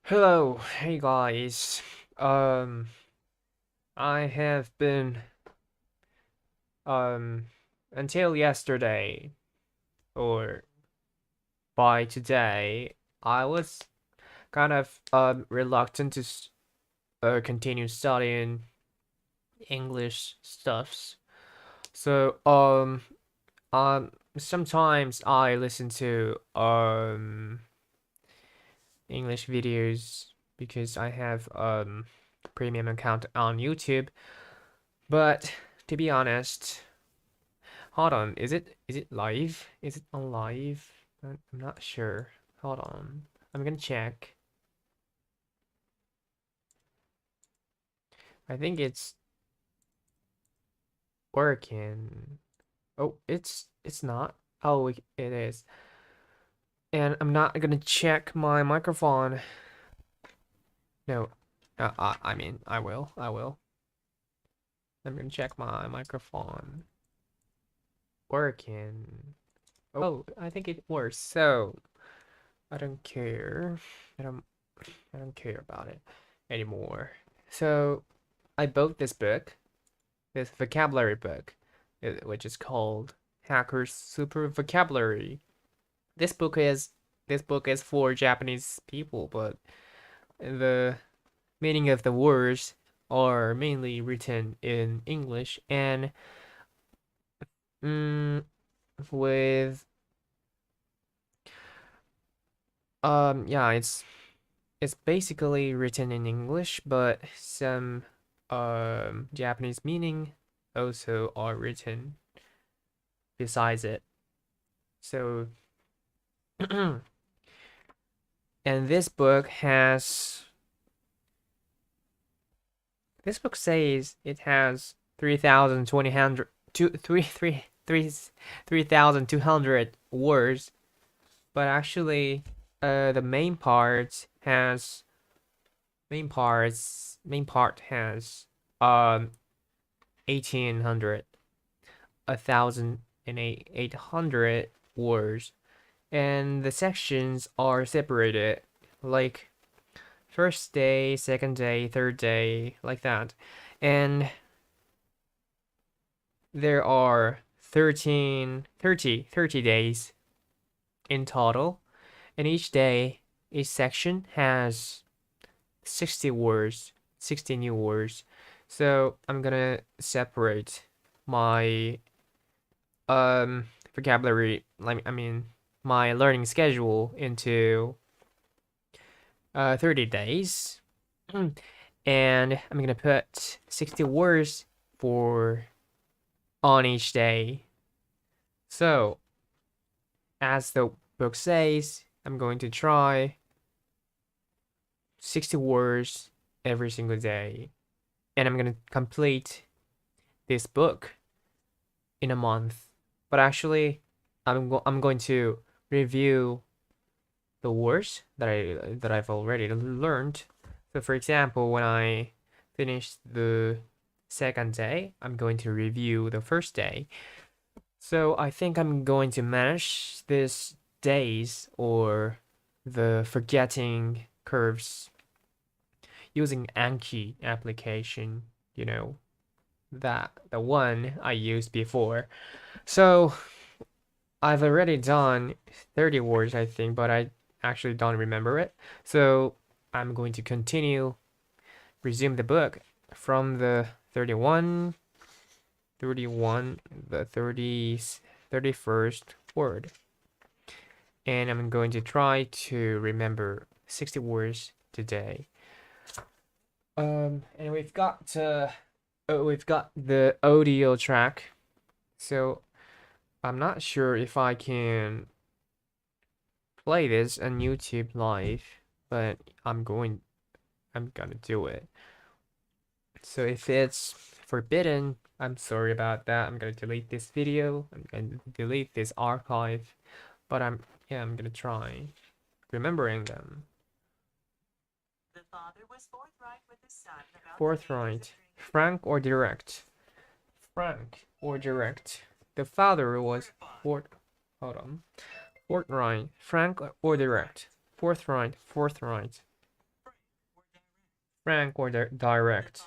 Hello, hey guys. Um, I have been um until yesterday or by today, I was kind of reluctant to continue studying English stuffs. So sometimes I listen to English videos because I have premium account on YouTube. But to be honest, hold on, is it live? Is it on live? I'm not sure. Hold on. I'm gonna check. I think it's working. Oh, it's not. Oh, it is. And I'm not gonna check my microphone. No. I mean, I will. I will. I'm gonna check my microphone. Working. Oh, I think it works. So, I don't care. I don't I don't care about it anymore. So I bought this book, this vocabulary book, which is called Hacker's Super Vocabulary. This book is this book is for Japanese people, but the meaning of the words are mainly written in English and mm, with yeah, it's basically written in English, but some Japanese meaning also are written besides it. So, and this book says it has 3,200 3,200 words, but actually, the main part has 1,800, 1,800 words, and the sections are separated like first day, second day, third day, like that. And there are 30 days in total, and each section has 60 words, 60 new words. So I'm gonna separate my vocabulary, like I mean my learning schedule into 30 days. And I'm gonna put 60 words for on each day. So, as the book says, I'm going to try 60 words every single day. And I'm gonna complete this book in a month. But actually, I'm going to review the words that I've already learned. So for example, when I finish the second day, I'm going to review the first day. So I think I'm going to manage these days or the forgetting curves using Anki application, you know, that the one I used before. So I've already done 30 words, I think, but I actually don't remember it. So I'm going to resume the book from the 31, the 31st word. And I'm going to try to remember 60 words today. And we've got the audio track. So I'm not sure if I can play this on YouTube live, but I'm gonna do it. So if it's forbidden, I'm sorry about that. I'm gonna delete this video. I'm gonna delete this archive, but I'm gonna try remembering them. The father was forthright with his son about forthright, frank or direct. Frank or direct. The father was fort. Hold on. Forthright, frank or direct. Forthright, forthright. frank or direct.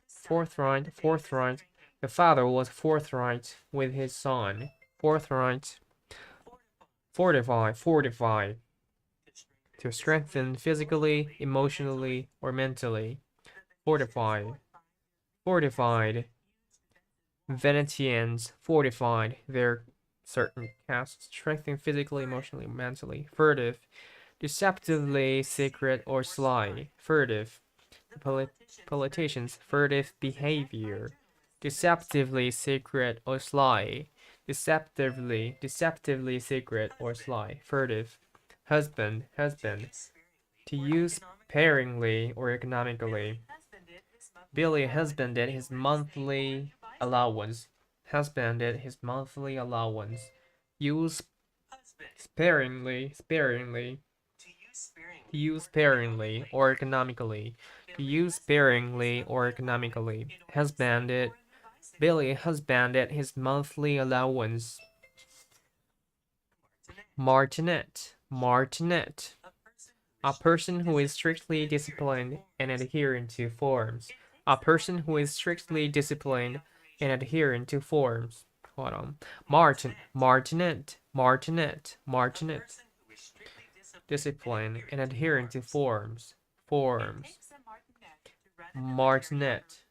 Forthright, forthright. The father was forthright with his son. Forthright. Fortify, fortify. To strengthen physically, emotionally, or mentally. Fortify. Fortified. Venetians fortified their certain castes, strengthening physically, emotionally, mentally. Furtive. Deceptively, secret, or sly. Furtive. Politicians, furtive behavior. Deceptively, secret, or sly. Deceptively, secret, or sly. Furtive. Husband, husband. To use sparingly or economically. Billy husbanded his monthly allowance. Husbanded his monthly allowance. Use sparingly. To use sparingly or economically. To use sparingly or economically. Husbanded. Billy husbanded his monthly allowance. Martinet. Martinet. A person who is strictly disciplined and adherent to forms. A person who is strictly disciplined and adherent to forms. Hold on. Martinet. Discipline and adherent to forms. Martinet.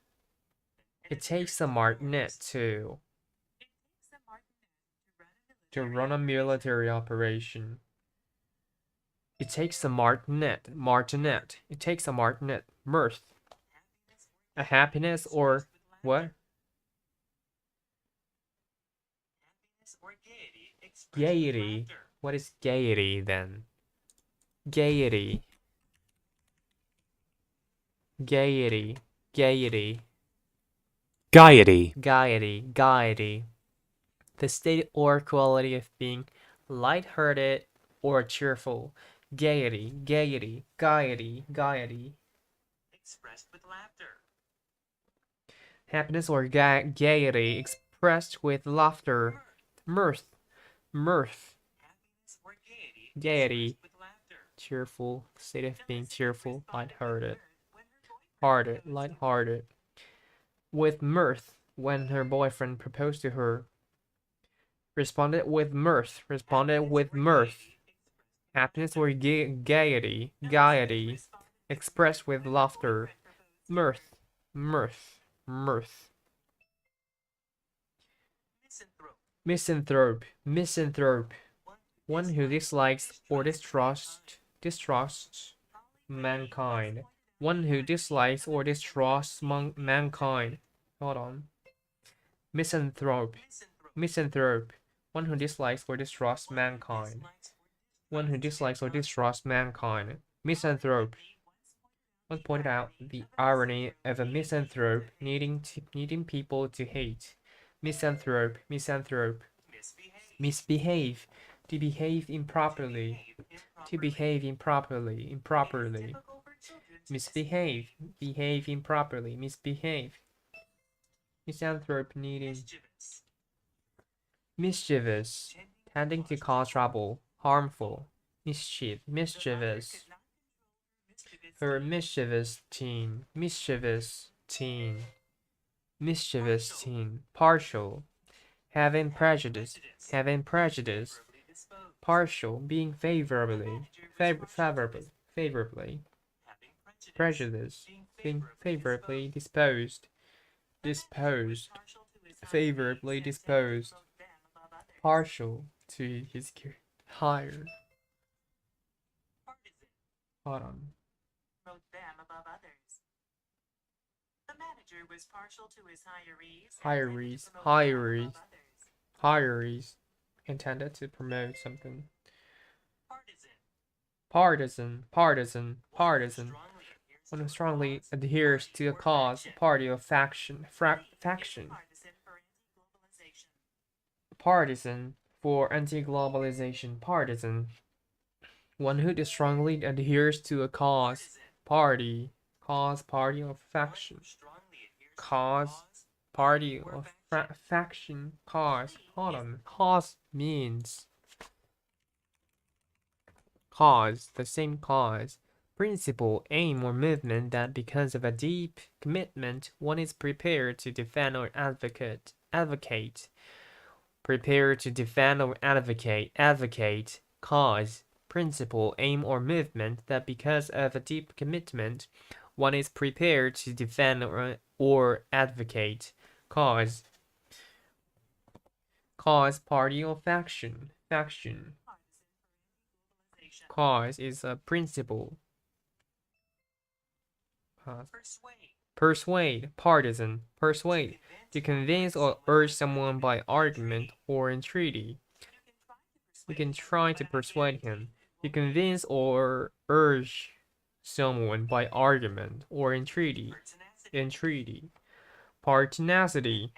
It takes a martinet to run a military operation. It takes a martinet. It takes a martinet. Mirth. A happiness or what? Gaiety. What is gaiety then? Gaiety. Gaiety. Gaiety. Gaiety. The state or quality of being light-hearted or cheerful. Gaiety. Expressed with laughter. Happiness or gaiety expressed with laughter. Mirth. Gaiety. Cheerful. State of being cheerful, light-hearted. Light-hearted. With mirth when her boyfriend proposed to her. Responded with mirth. Happiness or gaiety. Expressed with laughter. Mirth. Misanthrope. One who dislikes or distrusts mankind. One who dislikes or distrusts mankind. Hold on. Misanthrope. One who dislikes or distrusts mankind. Misanthrope. One pointed out the irony of a misanthrope needing people to hate. Misanthrope. Misbehave. To behave improperly. Misbehave. Behave improperly. Misanthrope needing. Mischievous. Tending to cause trouble. Harmful. Mischievous. Her mischievous teen. Partial. Having prejudice. Partial. Being favorably. Prejudice. Being favorably disposed. Favorably disposed. Partial to his higher. Hold on. The manager was partial to his hirees. Intended to promote something. Partisan. One who strongly adheres to a cause, party, or faction. Partisan for anti-globalization. One who strongly adheres to a cause, party, or faction. Party, or faction. Hold on. Cause means cause, the same cause. principle, aim, or movement that because of a deep commitment one is prepared to defend or advocate, prepared to defend or advocate, cause, principle, aim, or movement that because of a deep commitment one is prepared to defend or advocate, cause, party, or faction. Cause is a principle. Persuade, partisan, persuade, to convince or urge someone by argument or entreaty. You can try to persuade him. To convince or urge someone by argument or entreaty. Pertinacity,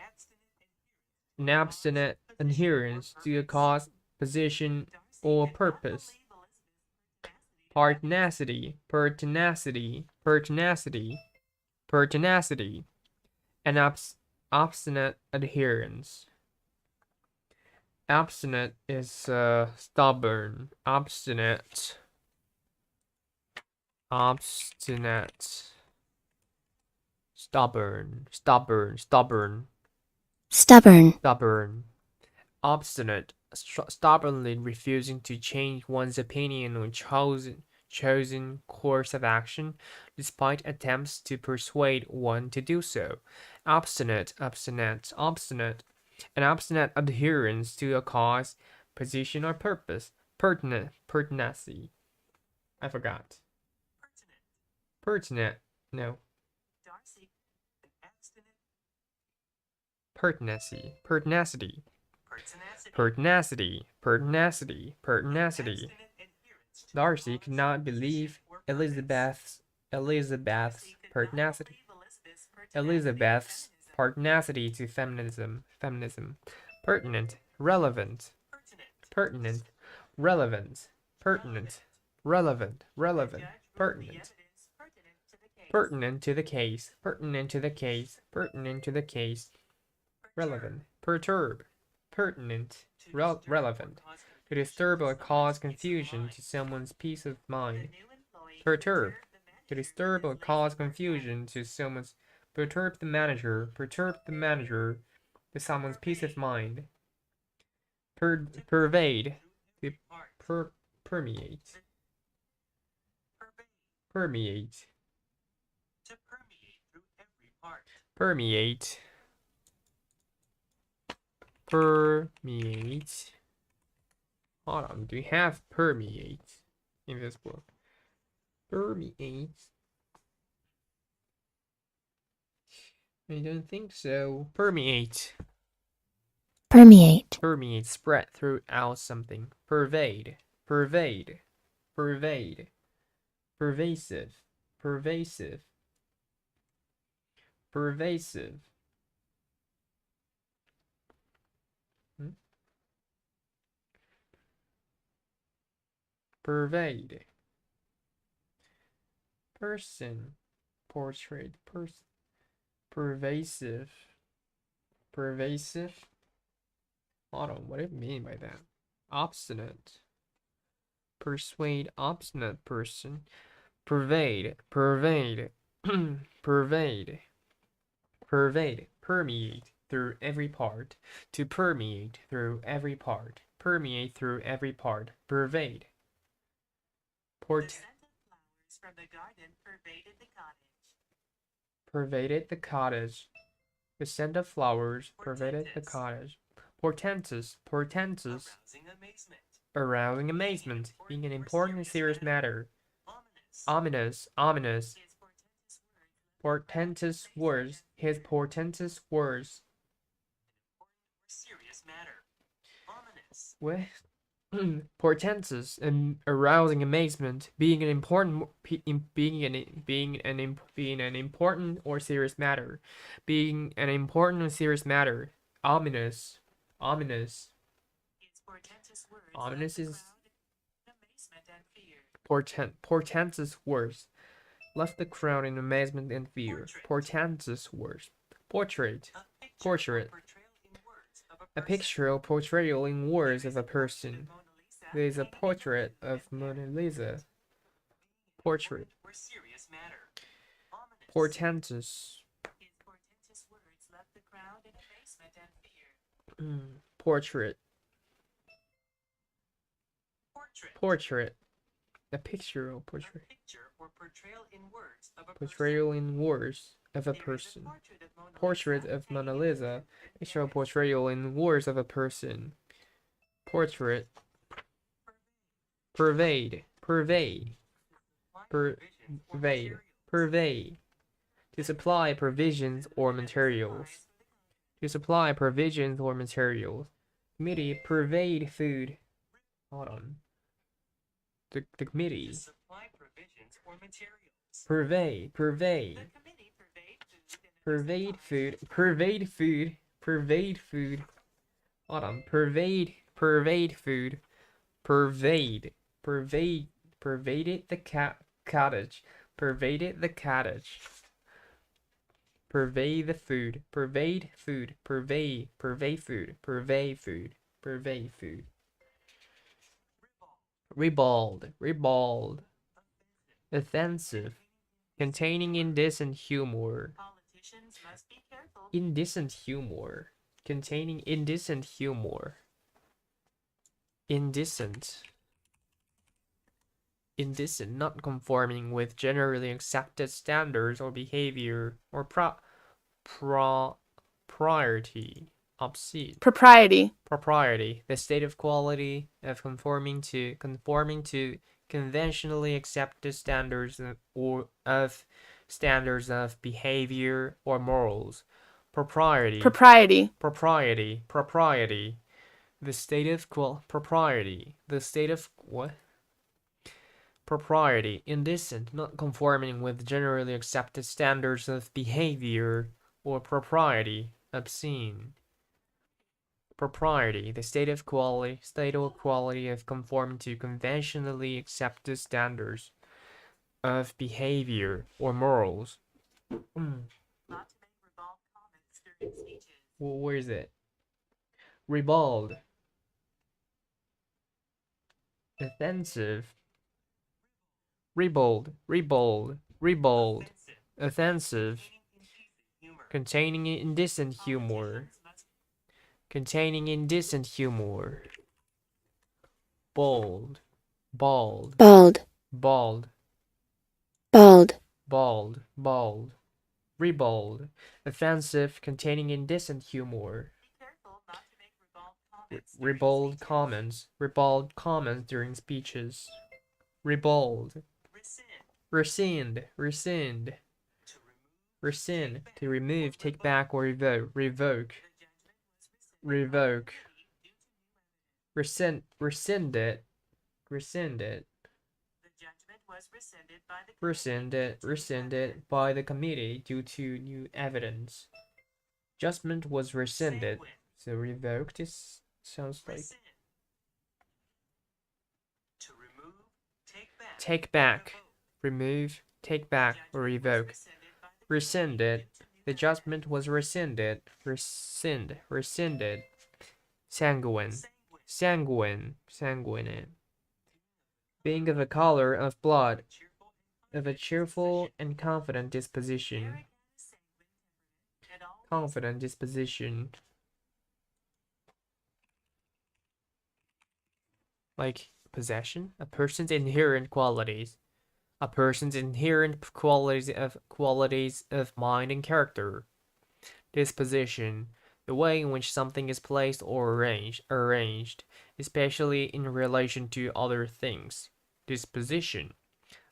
an abstinent adherence to a cause, position, or purpose. Pertinacity, an obstinate adherence. Obstinate is stubborn. Obstinate. Stubborn. Obstinate. Stubbornly refusing to change one's opinion or chosen course of action, despite attempts to persuade one to do so. Obstinate. An obstinate adherence to a cause, position, or purpose. Pertinacy. I forgot. Pertinent. No. Pertinacity. Darcy could not believe Elizabeth's pertinacity. Elizabeth's pertinacity to feminism. Pertinent, relevant, pertinent, relevant, pertinent, relevant, pertinent, pertinent to the case, relevant, perturb, pertinent, relevant, to disturb or cause confusion to someone's peace of mind. Perturb, to disturb or cause confusion to someone's, perturb the manager to someone's peace of mind. Pervade, to permeate. Permeate. Hold on, do we have permeate in this book? Permeate. I don't think so. Permeate, spread throughout something. Pervade, pervasive. Pervade. Person. Portrait. Pervasive. Hold on, what do you mean by that? Obstinate. Persuade, obstinate person. Pervade. Permeate through every part. To permeate through every part. Pervade. Pervaded the cottage. The scent of flowers pervaded the cottage. Portentous. Arousing amazement. Being an important and serious matter. Ominous. Portentous words. His portentous words. With portentous and arousing amazement, being an important or serious matter, ominous, ominous is portentous words, left the crowd in amazement and fear. Portentous words. Portrait, a pictorial portrayal in words of a person. There is a portrait of Mona Lisa Portrait. or serious matter. Ominous. Portentous. His portentous words left the crowd in amazement and fear. Portrait. Portrait. Portrait. A picture or portrait. A picture or portrayal in words of a Portrayal in words of a person. person. Portrait Portrait of Mona Lisa. A show portrayal in words of a person. Portrait. Pervade. Pervade. Pervade. Pervade. To supply provisions or materials. To supply provisions or materials. Committee pervade food. Hold on. The committee. To supply provisions or materials. Pervade. Pervade. The committee Pervade food. Pervade food. Pervade food. Hold on. Pervade. Pervade food. Pervade. Pervade. Pervaded the cottage. Pervaded the cottage. Pervade the food. Pervade food. Pervade. Pervade food. Pervade food. Pervade food. Ribald. Ribald. Offensive. Containing indecent humor. Politicians must be careful. Indecent humor. Containing indecent humor. Indecent. Indecent, not conforming with generally accepted standards or behavior or priority. Obscene. Propriety. Propriety, the state of quality of conforming to conventionally accepted standards of behavior or morals. Propriety. Propriety. Propriety. Propriety. The state of propriety. The state of what? Propriety. Indecent, not conforming with generally accepted standards of behavior or propriety. Obscene. Propriety, the state or quality of conforming to conventionally accepted standards of behavior or morals. Not to make ribald comments during speeches. Well, where is it? Ribald. Offensive. Ribald. Ribald. Ribald. Offensive. Containing indecent humor. Containing indecent humor. Bold. Bald. Bald. Bald. Bald. Bald. Bald. Ribald. Offensive, containing indecent humor. Be careful not to make ribald comments. Ribald comments. Ribald comments during speeches. Ribald. Rescind. Rescind. Rescind. To remove. Rescind. To remove, take back, or revoke. Revoke. The judgment was Revoke. rescinded Rescind it. Rescind it. The judgment was rescinded by the Rescind it. Rescind it by the committee due to new evidence. Judgment was rescinded. Sanguine. So revoked is sounds like Rescind. To remove. Take back. take back, Revoke. remove, take back, or Judgment was revoke. rescinded by the Rescind committee it. due to new The judgment was rescinded. Rescind. Rescinded. Sanguine. Sanguine. Sanguine. Sanguine. Being of a color of blood, Cheerful of a cheerful and confident disposition. Eric had a sanguine temperament and always Confident disposition. Like possession, a person's inherent qualities. A person's inherent qualities of mind and character. Disposition, the way in which something is placed or arranged, especially in relation to other things. Disposition,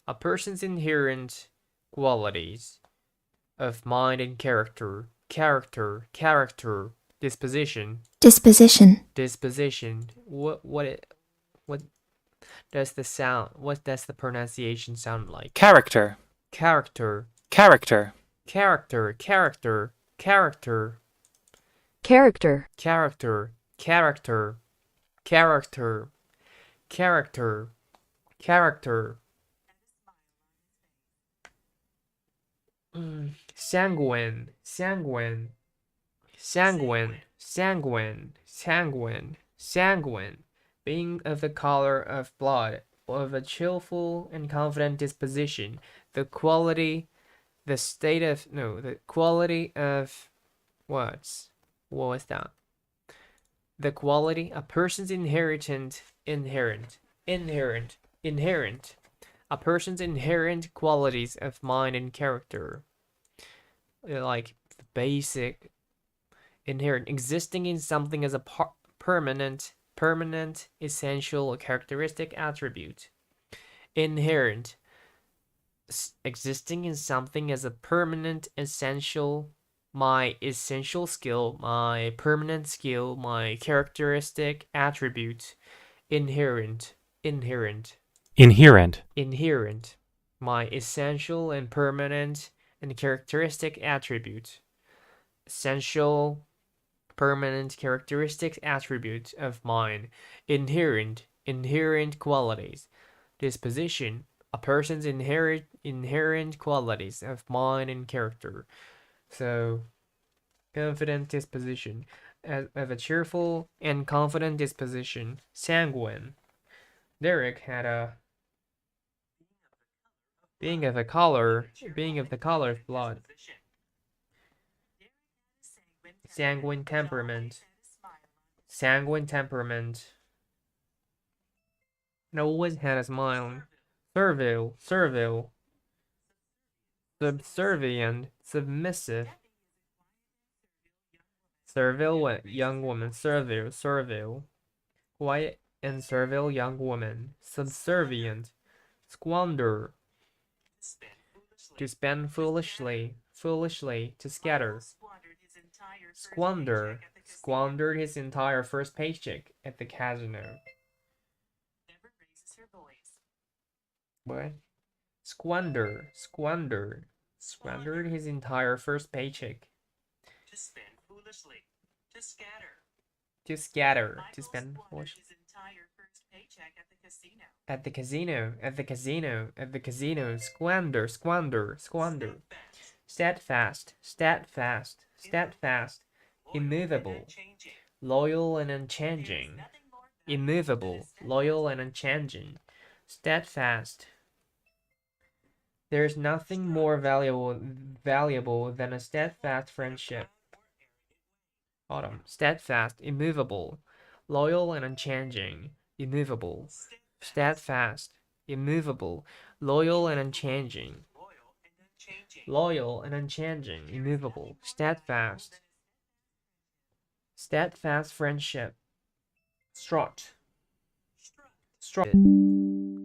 a person's inherent qualities of mind and character. Character. Disposition. Disposition. Disposition. What does the pronunciation sound like? Character. Character. Character. Character. Character. Character. Character. Character. Character. Character. Character. Character. Sanguine. Sanguine. Sanguine. Sanguine. Sanguine. Sanguine. Being of the color of blood, of a cheerful and confident disposition. The quality, the state of, no, the quality of what was that? The quality, a person's inherent, a person's inherent qualities of mind and character. Like the basic, inherent, existing in something as a permanent, essential, characteristic attribute. Inherent, existing in something as a permanent, essential, my essential skill, my permanent skill, my characteristic attribute. Inherent, my essential and permanent and characteristic attribute. Essential, permanent characteristic attribute of mine. Inherent qualities. Disposition, a person's inherent qualities of mind and character. So, confident disposition, of a cheerful and confident disposition. Sanguine. Derek had a being of the color of blood. Sanguine temperament. And always had a smile. Servile. Subservient. Submissive. Servile young woman. Servile. Quiet and servile young woman. Subservient. Squander. To spend foolishly. To scatter. Squandered his entire first paycheck at the casino. What? Squandered his entire first paycheck. To spend foolishly. To scatter. To spend foolishly. His entire first paycheck at the casino. Squander. Steadfast. Immovable. Loyal and unchanging. Immovable. Loyal and unchanging. Steadfast. There is nothing more valuable than a steadfast friendship. Autumn. Steadfast, immovable, loyal and unchanging. Immovable. Steadfast, immovable, loyal and unchanging. Immovable, steadfast. Steadfast friendship. Strut.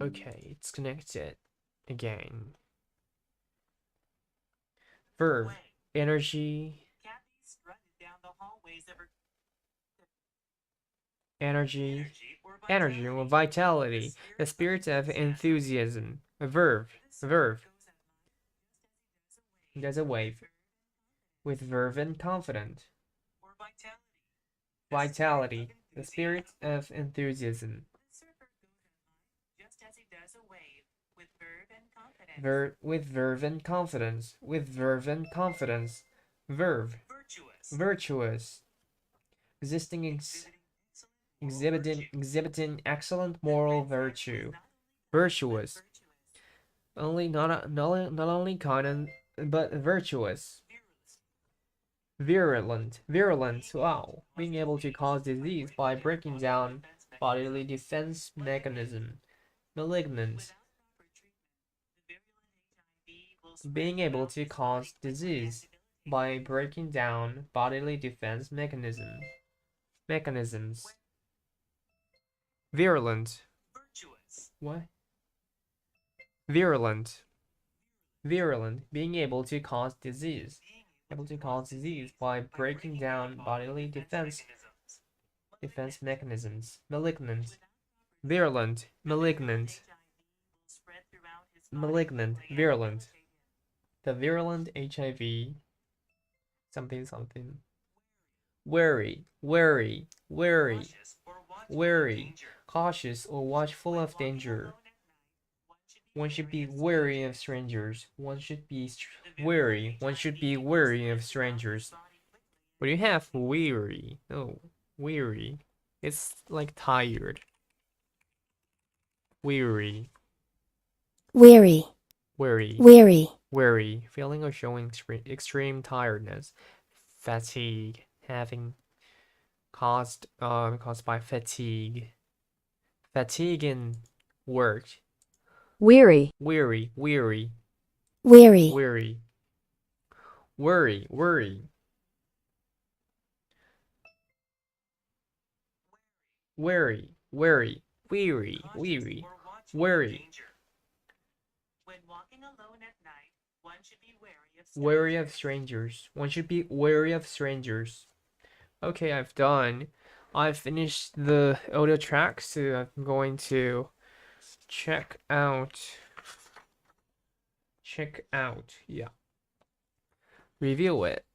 Okay, it's connected again. Verb. Energy. Energy or vitality. The spirit of enthusiasm. A verb. There's a wave. With verve and confident. Vitality. The spirit of enthusiasm. With verve and confidence. Verve. Virtuous. Exhibiting excellent moral virtue. Virtuous. Not only kind but virtuous. Virulent. Wow. Being able to cause disease by breaking down bodily defense mechanism. Malignant. Being able to cause disease by breaking down bodily defense mechanisms. Virulent. What? Virulent. Being able to cause disease. By breaking down bodily defense mechanisms. Malignant. Virulent. Virulent. The virulent HIV. Something. Wary. Cautious or watchful of danger. One should be wary of strangers. One should be wary of strangers. What do you have? Weary. No, weary. It's like tired. weary, weary, weary, weary, weary, feeling or showing extreme tiredness, fatigue, having caused by fatigue, fatigue in work, weary, weary, weary, weary, weary, worry, worry, worry, worry, weary, Cautious weary, or watchful of worry, danger. When walking alone at night, one should be wary of wary of strangers. strangers. One should be wary of strangers. Okay, I've done. I've finished the audio track, so I'm going to check out. Check out. Yeah. Review it.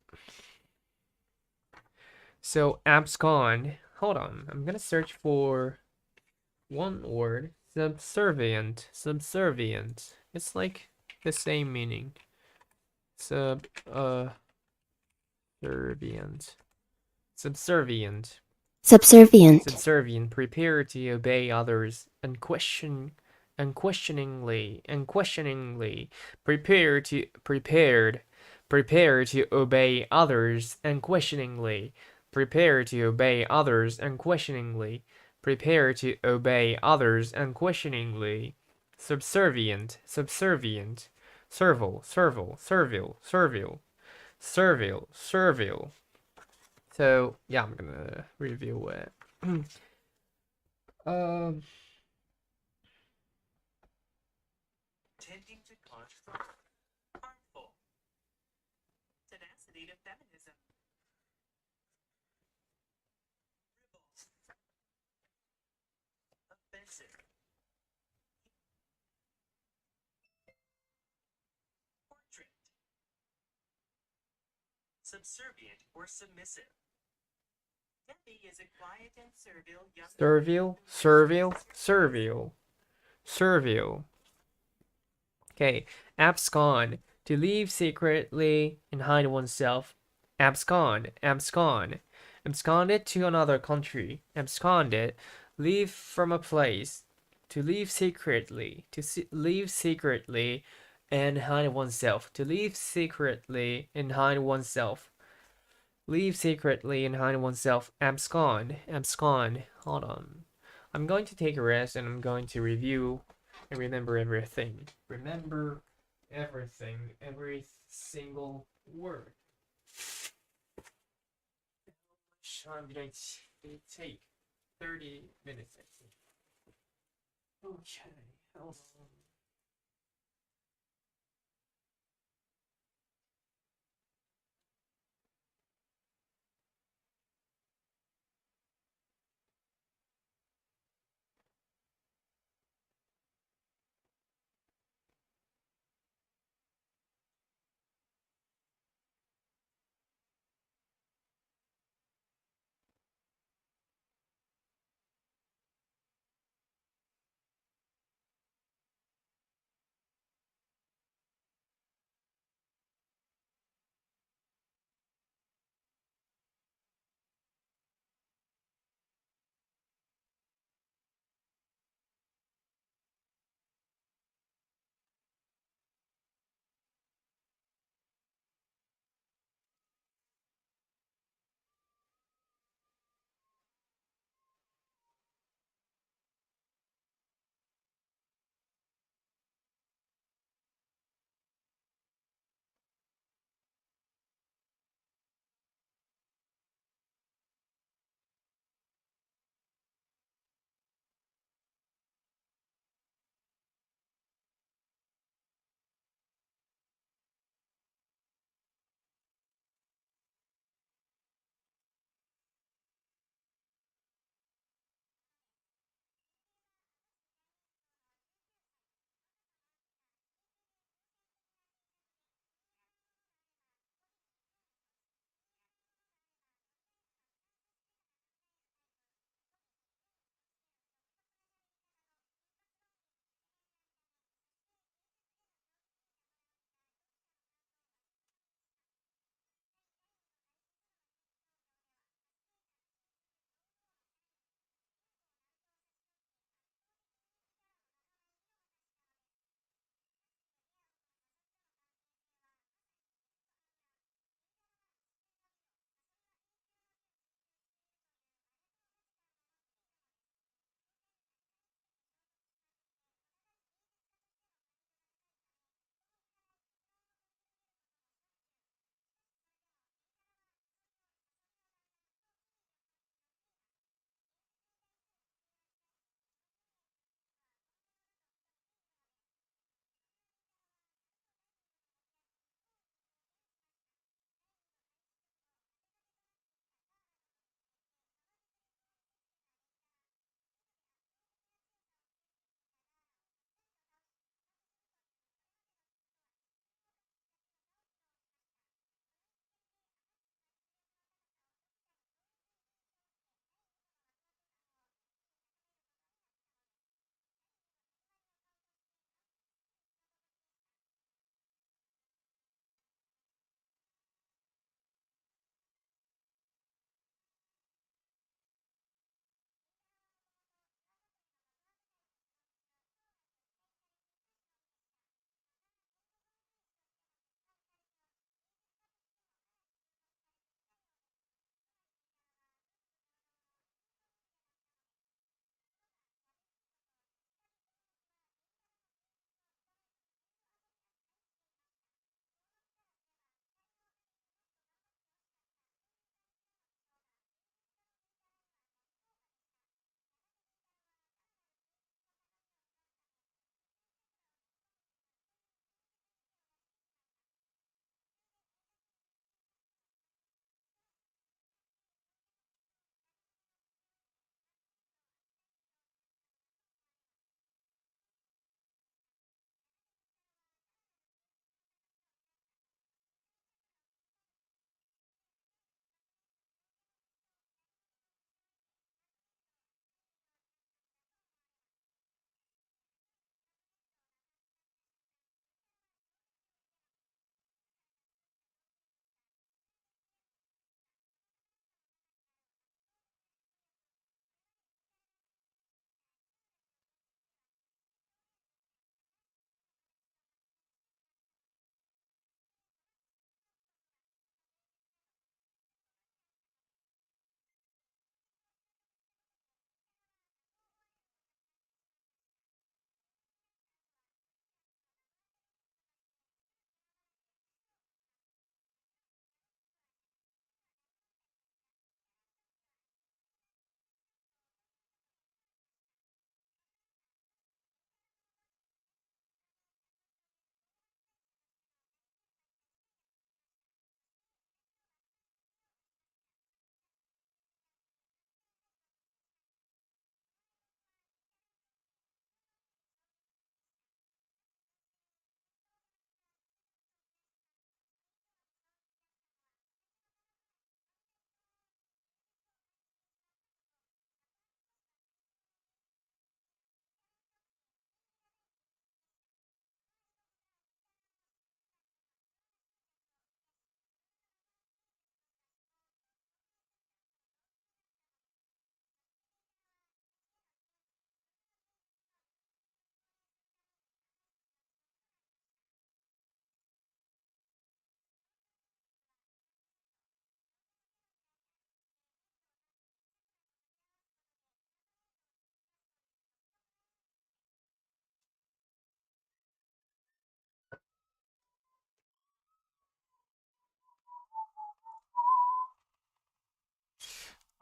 So, abscond. Hold on. I'm gonna search for one word. Subservient. Subservient. It's like the same meaning. Subservient. Subservient. subservient, Subservient, prepared to obey others, unquestioningly, prepared to obey others unquestioningly, prepared to obey others unquestioningly, prepared to obey others unquestioningly, subservient, servile. So yeah, I'm gonna review it. Um, Tending to cause trouble. Harmful. Tenacity to feminism. Frivol. Offensive. Portrait. Subservient or submissive. Debbie is a quiet and servile young servile. Okay, abscond, to leave secretly and hide oneself. Absconded to another country. Absconded, leave from a place. To leave secretly, leave secretly and hide oneself. To leave secretly and hide oneself. Leave secretly and hide oneself. Abscond. Hold on. I'm going to take a rest and I'm going to review and remember everything. Remember everything, every single word. How much time did it take? 30 minutes, I think. Okay, hold on.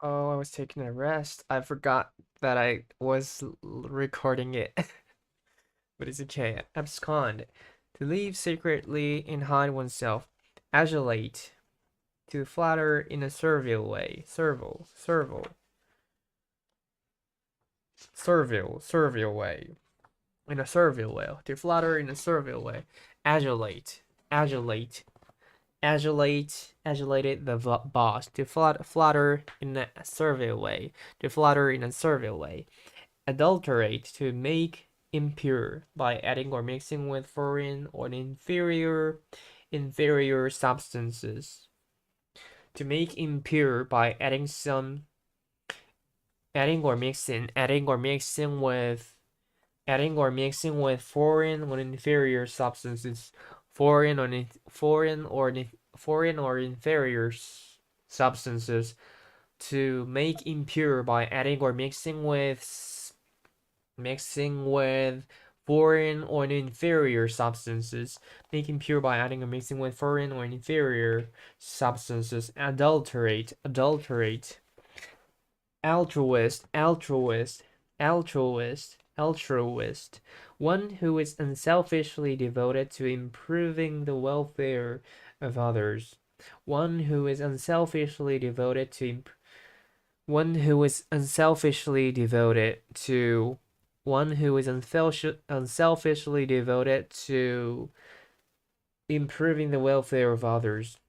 Oh, I was taking a rest. I forgot that I was recording it. But it's okay. Abscond. To leave secretly and hide oneself. Adulate. To flatter in a servile way. Servile way. In a servile way. To flatter in a servile way. Adulate. Adulated the boss. To flatter in a servile way. To flatter in a servile way. Adulterate. To make impure by adding or mixing with foreign or inferior substances. To make impure by adding or mixing with foreign or inferior substances. Foreign or inferior substances. To make impure by adding or mixing with foreign or inferior substances. Make impure by adding or mixing with foreign or inferior substances. Adulterate. Altruist. One who is unselfishly devoted to improving the welfare of others. One who is unselfishly devoted to one who is unselfishly devoted to improving the welfare of others.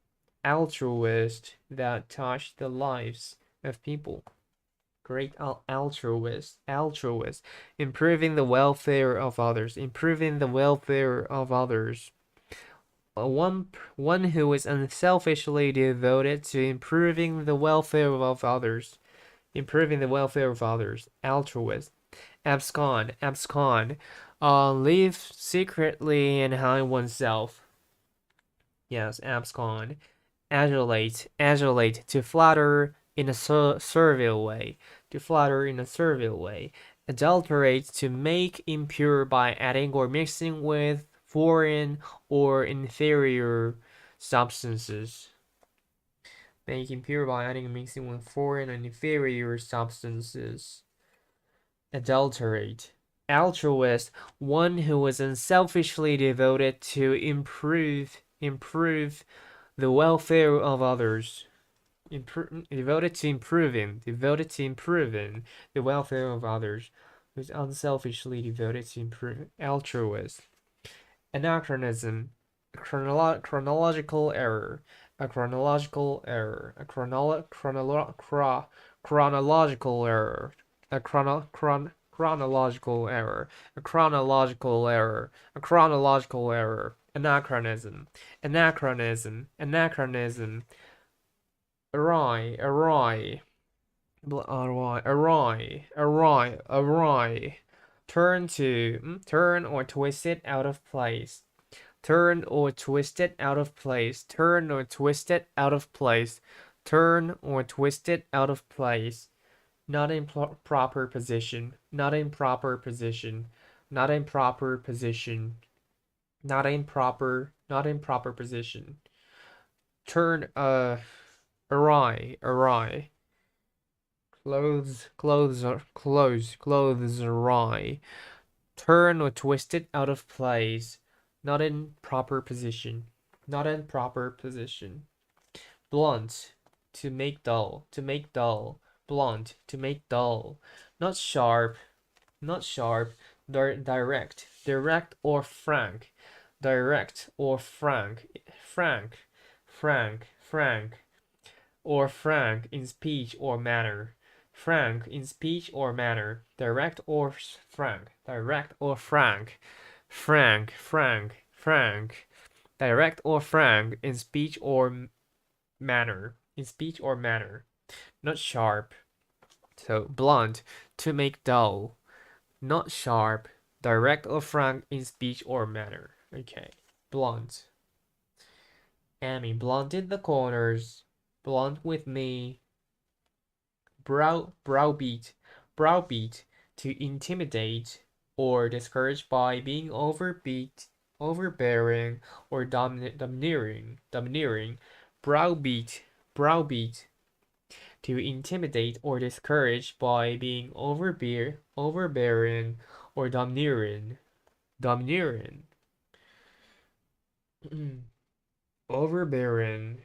Altruist, that touch the lives of people. Great altruist. Improving the welfare of others. One who is unselfishly devoted to improving the welfare of others. Altruist. Abscond. Live secretly and hide oneself. Yes, abscond. Adulate. To flatter in a servile way. Adulterate. To make impure by adding or mixing with foreign or inferior substances. Make impure by adding or mixing with foreign and inferior substances. Adulterate. Altruist, one who is unselfishly devoted to improve the welfare of others. Devoted to improving the welfare of others. Who's unselfishly devoted to improve. Altruist. Anachronism. Chronological error. A chronological error. Chronological error. A chronological error. Anachronism. Awry. Turn or twist it out of place. Turn or twist it out of place. Not in proper position. Not in proper position. Turn awry. Clothes awry. Turn or twist it out of place. Not in proper position. Blunt. To make dull. Blunt. To make dull. Not sharp. Direct. Or frank. Frank. Or frank in speech or manner. Direct or frank. Direct or frank in speech or manner. Not sharp. So blunt, to make dull. Not sharp. Direct or frank in speech or manner. Okay. Blunt. Amy blunted the corners. Blunt with me. Browbeat. To intimidate or discourage by being overbearing, or domineering. Browbeat. to intimidate or discourage by being overbearing or domineering. Domineering. Overbearing.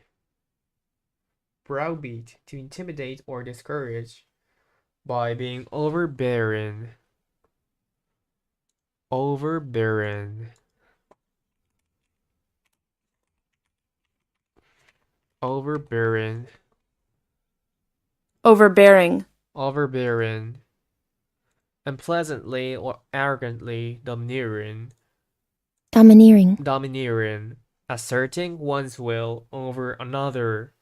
Browbeat, to intimidate or discourage by being overbearing. Overbearing. Overbearing. overbearing, Overbearing. Unpleasantly or arrogantly domineering. Domineering. Domineering. Asserting one's will over another.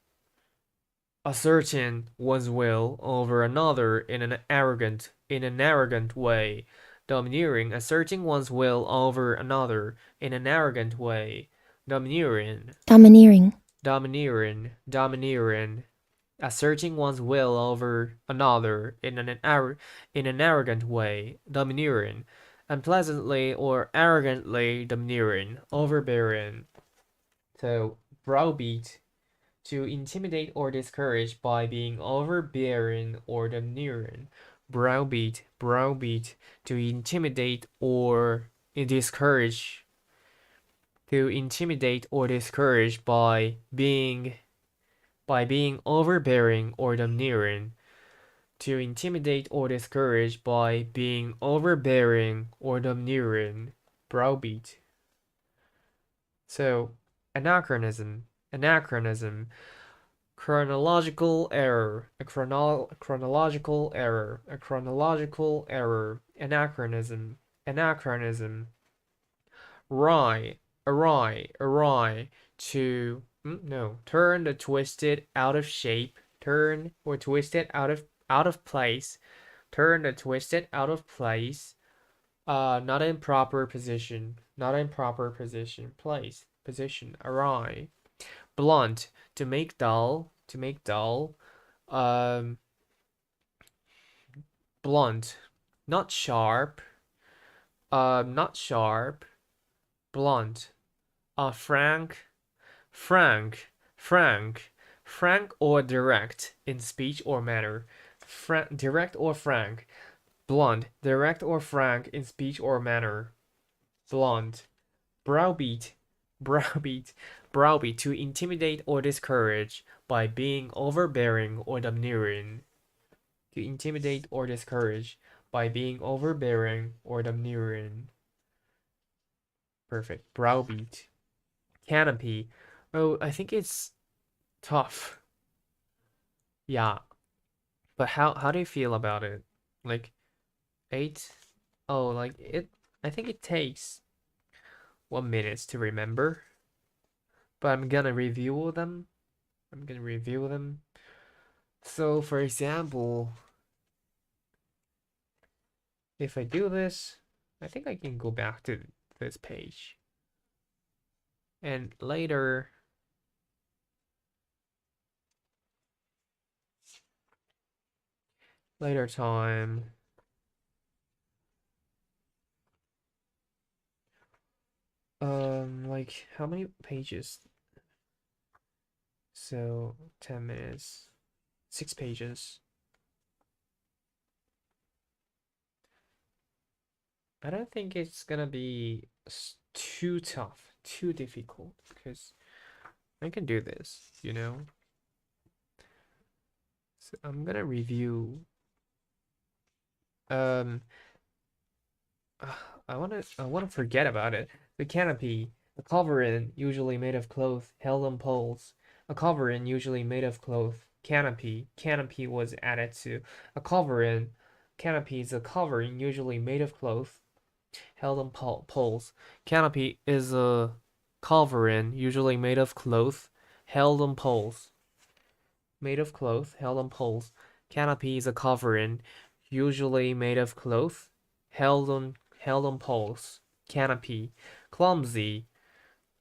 Asserting one's will over another in an arrogant way. Domineering. Asserting one's will over another in an arrogant way. Domineering. Domineering. Domineering. Domineering. Asserting one's will over another in an arrogant way. Domineering. Unpleasantly or arrogantly domineering. Overbearing. So, browbeat, to intimidate or discourage by being overbearing or domineering. Browbeat, browbeat, to intimidate or discourage. To intimidate or discourage by being overbearing or domineering. To intimidate or discourage by being overbearing or domineering. Browbeat. So, anachronism. Anachronism. Chronological error. A chronological error. A chronological error. Anachronism. Anachronism. Awry. Awry. To turn the twisted out of shape. Turn or twisted out of place. Turn the twisted out of place. Not in proper position. Not in proper position. Place. Position. Awry. Blunt, to make dull. To make dull. Blunt. Not sharp. Not sharp. Blunt. Frank. Frank or direct in speech or manner. Direct or frank. Blunt, direct or frank in speech or manner. Blunt. Browbeat, to intimidate or discourage by being overbearing or domineering. To intimidate or discourage by being overbearing or domineering. Perfect. Browbeat. Canopy. Oh, I think it's tough. Yeah. But how do you feel about it? Like 8? Oh, like I think it takes 1 minute to remember. But I'm gonna review them. So for example, if I do this, I think I can go back to this page. And later time, like how many pages? So 10 minutes, 6 pages. I don't think it's gonna be too tough, too difficult, because I can do this, you know? So I'm gonna review. I wanna forget about it. The canopy, a covering usually made of cloth held on poles. A covering usually made of cloth. Canopy. Canopy was added to a covering. Canopy is a covering usually made of cloth held on poles. Canopy is a covering usually made of cloth held on poles. Made of cloth held on poles. Canopy is a covering usually made of cloth held on poles. Canopy. Clumsy.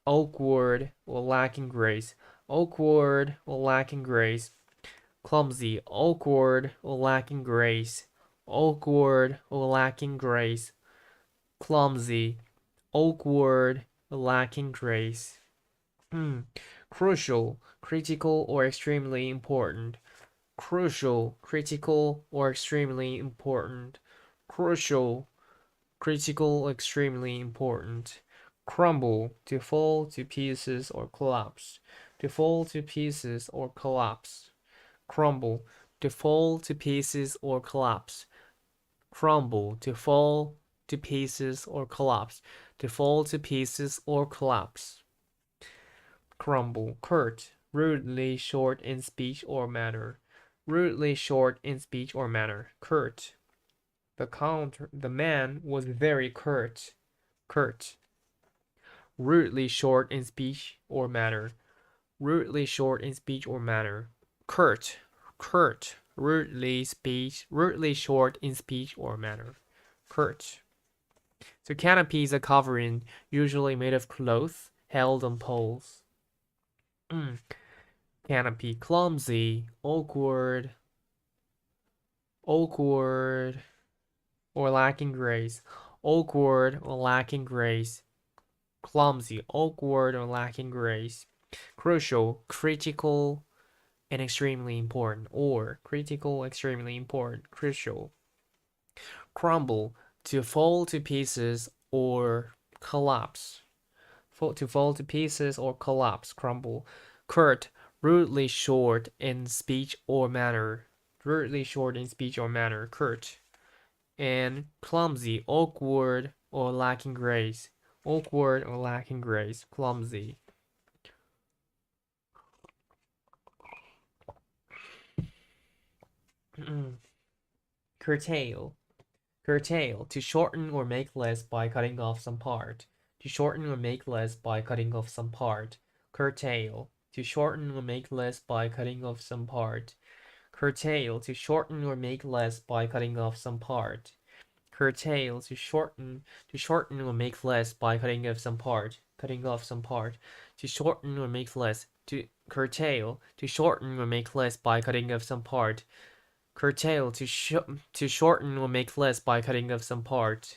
Awkward or lacking grace. Awkward or lacking grace. Clumsy. Awkward or lacking grace. Awkward or lacking grace. Clumsy. Awkward or lacking grace. Crucial. Critical or extremely important. crucial, critical, or extremely important. Crucial, critical, extremely important. Crumble, to fall to pieces or collapse. To fall to pieces or collapse. Crumble, to fall to pieces or collapse. Crumble, to fall to pieces or collapse. To fall to pieces or collapse. Crumble, curt, rudely short in speech or manner. Rudely short in speech or manner. Curt. The man was very curt. Curt. Rudely short in speech or manner. Rudely short in speech or manner. Curt. Curt. Rudely short in speech or manner. Curt. So canopy is a covering usually made of cloth held on poles. Canopy, clumsy, awkward, or lacking grace. Awkward or lacking grace. Clumsy, awkward or lacking grace. Crucial, critical, and extremely important. Or critical, extremely important, crucial. Crumble, to fall to pieces or collapse. To fall to pieces or collapse. Crumble. Curt, rudely short in speech or manner. Rudely short in speech or manner. Curt. And clumsy, awkward, or lacking grace. Awkward or lacking grace. Clumsy. Curtail. Curtail, to shorten or make less by cutting off some part. To shorten or make less by cutting off some part. Curtail, to shorten or make less by cutting off some part. Curtail, to shorten or make less by cutting off some part. Curtail, to shorten or make less by cutting off some part. Cutting off some part. To shorten or make less. To curtail, to shorten or make less by cutting off some part. Curtail, to shorten or make less by cutting off some part.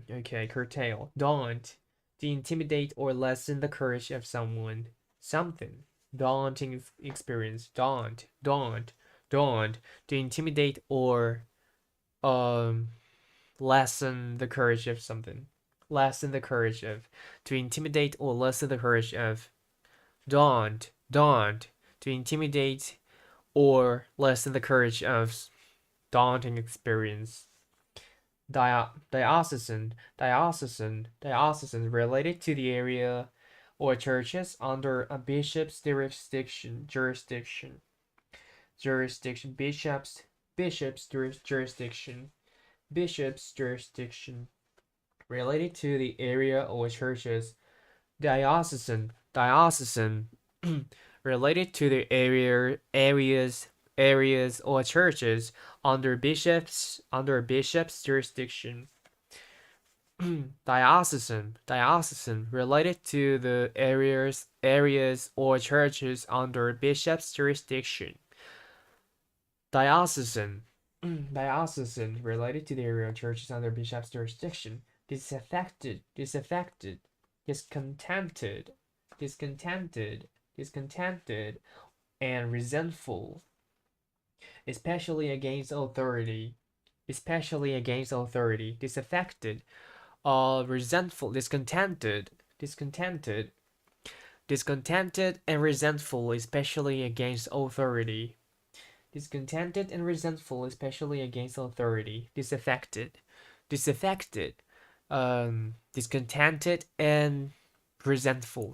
Okay, curtail. Daunt, to intimidate or lessen the courage of someone. Something. Daunting experience. Daunt. To intimidate or lessen the courage of something. Lessen the courage of. To intimidate or lessen the courage of. Daunt. To intimidate or lessen the courage of daunting experience. Diocesan, related to the area or churches under a bishop's jurisdiction. Bishop's jurisdiction. Related to the area or churches. Diocesan, related to the areas or churches under bishop's jurisdiction. Diocesan, related to the areas or churches under bishop's jurisdiction. Diocesan, related to the area or churches under bishop's jurisdiction. Disaffected, discontented, and resentful, especially against authority. Disaffected, resentful, discontented and resentful, especially against authority. Discontented and resentful, especially against authority. Disaffected, discontented and resentful,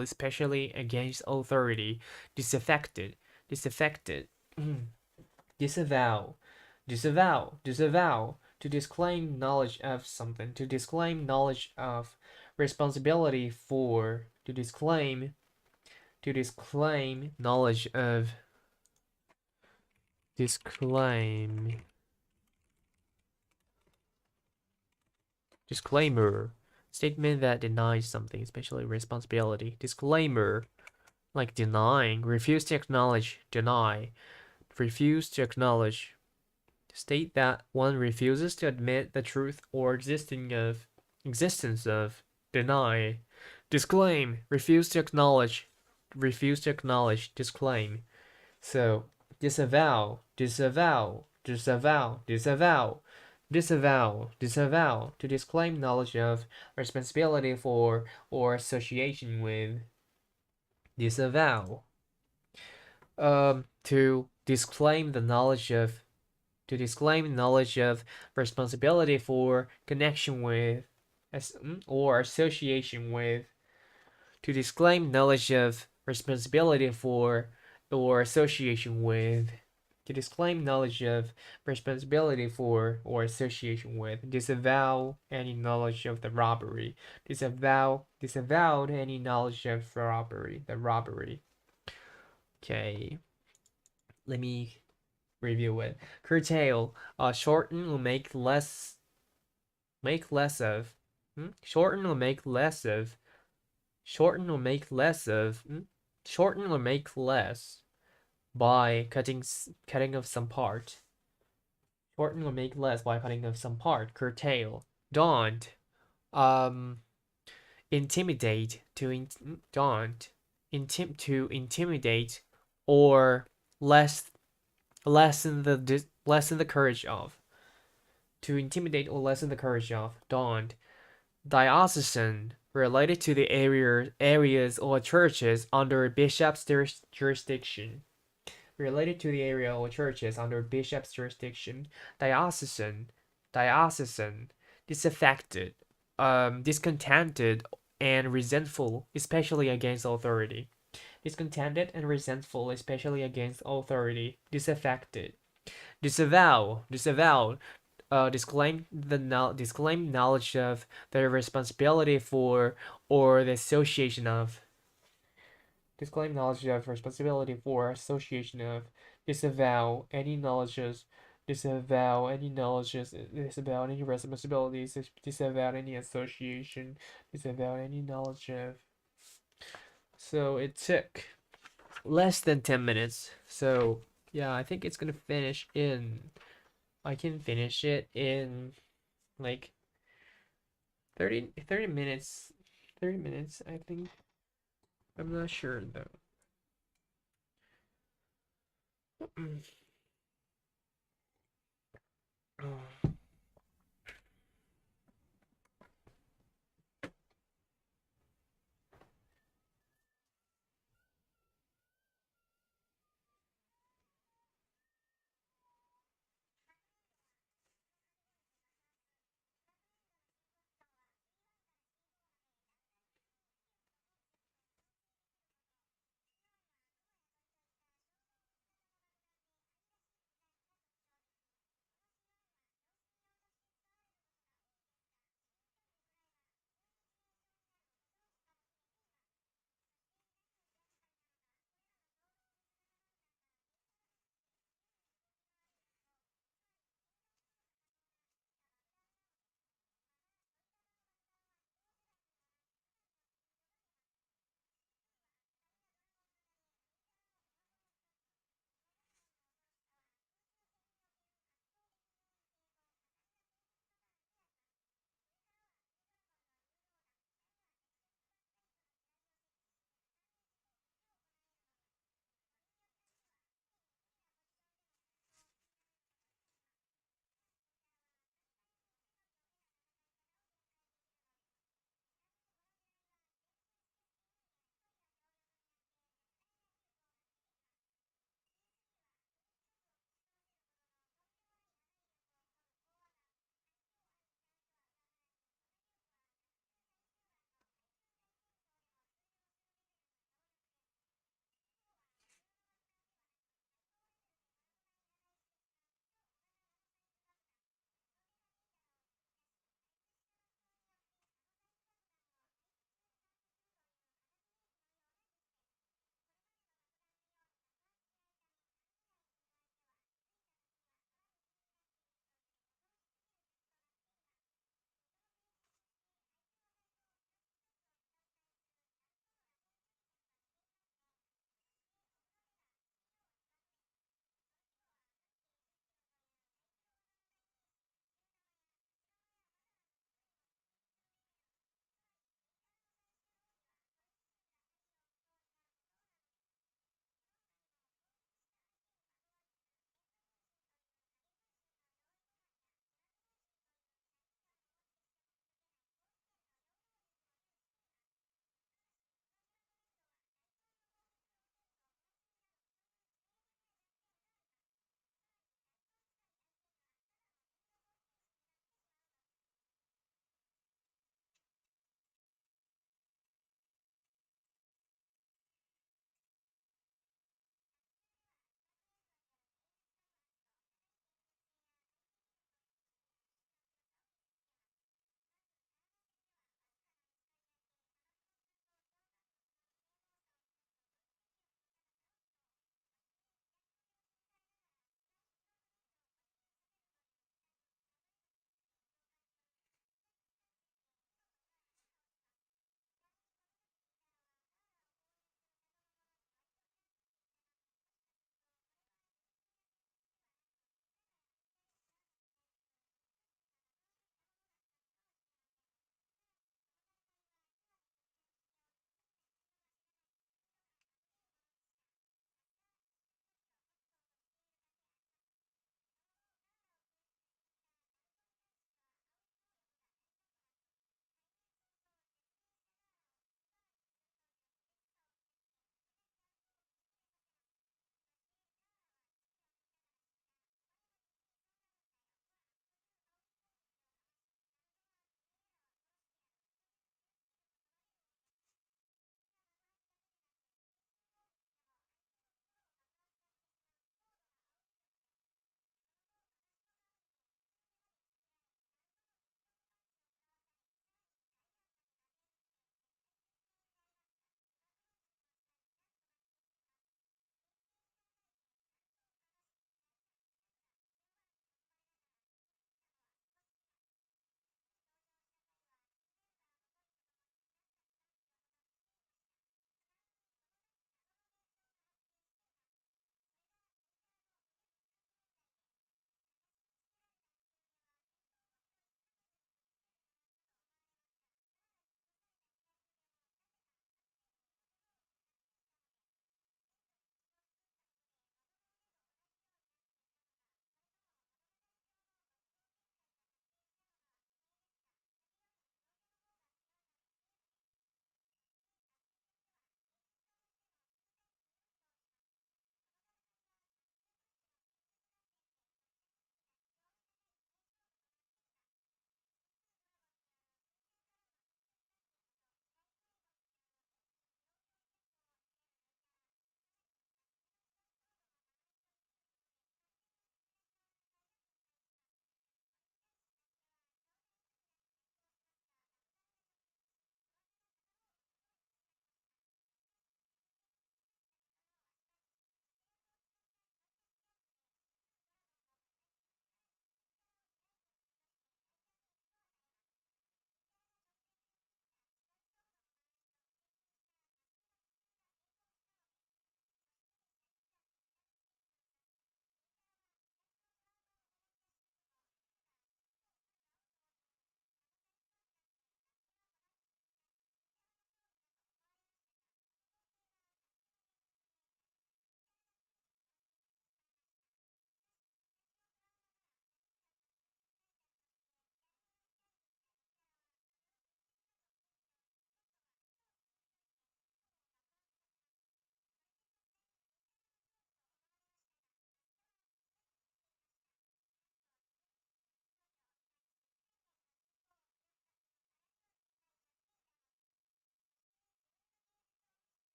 especially against authority. Disaffected, disavow, to disclaim knowledge of something, to disclaim knowledge of, responsibility for, to disclaim knowledge of, disclaimer, statement that denies something, especially responsibility. Disclaimer, like denying, refuse to acknowledge, deny, refuse to acknowledge. State that one refuses to admit the truth or existence of, deny. Disclaim, refuse to acknowledge, refuse to acknowledge, disclaim. So disavow, disavow, disavow, disavow, disavow, disavow, to disclaim knowledge of, responsibility for, or association with. Disavow. To disclaim the knowledge of, to disclaim knowledge of, responsibility for, connection with, or association with. To disclaim knowledge of, responsibility for, or association with. To disclaim knowledge of, responsibility for, or association with. Disavow any knowledge of the robbery. Disavowed any knowledge of the robbery. Okay, let me review it. Curtail, shorten or make less, of. Shorten or make less of. Shorten or make less of. Shorten or make less by cutting of some part. Shorten or make less by cutting of some part. Curtail. Daunt. Intimidate. Daunt. To intimidate or lessen the courage of. To intimidate or lessen the courage of. Daunt. Diocesan, related to the areas or churches under a bishop's jurisdiction. Related to the area or churches under a bishop's jurisdiction. Diocesan. Disaffected, discontented and resentful, especially against authority. Discontented and resentful, especially against authority. Disaffected. Disavow. Disclaim knowledge of, the responsibility for, or the association of. Disclaim knowledge of, responsibility for, association of. Disavow any knowledges. Disavow any knowledges. Disavow any responsibilities. Disavow any association. Disavow any knowledge of. So it took less than 10 minutes. So yeah, I think it's gonna finish in. I can finish it in like 30 minutes. 30 minutes, I think. I'm not sure though.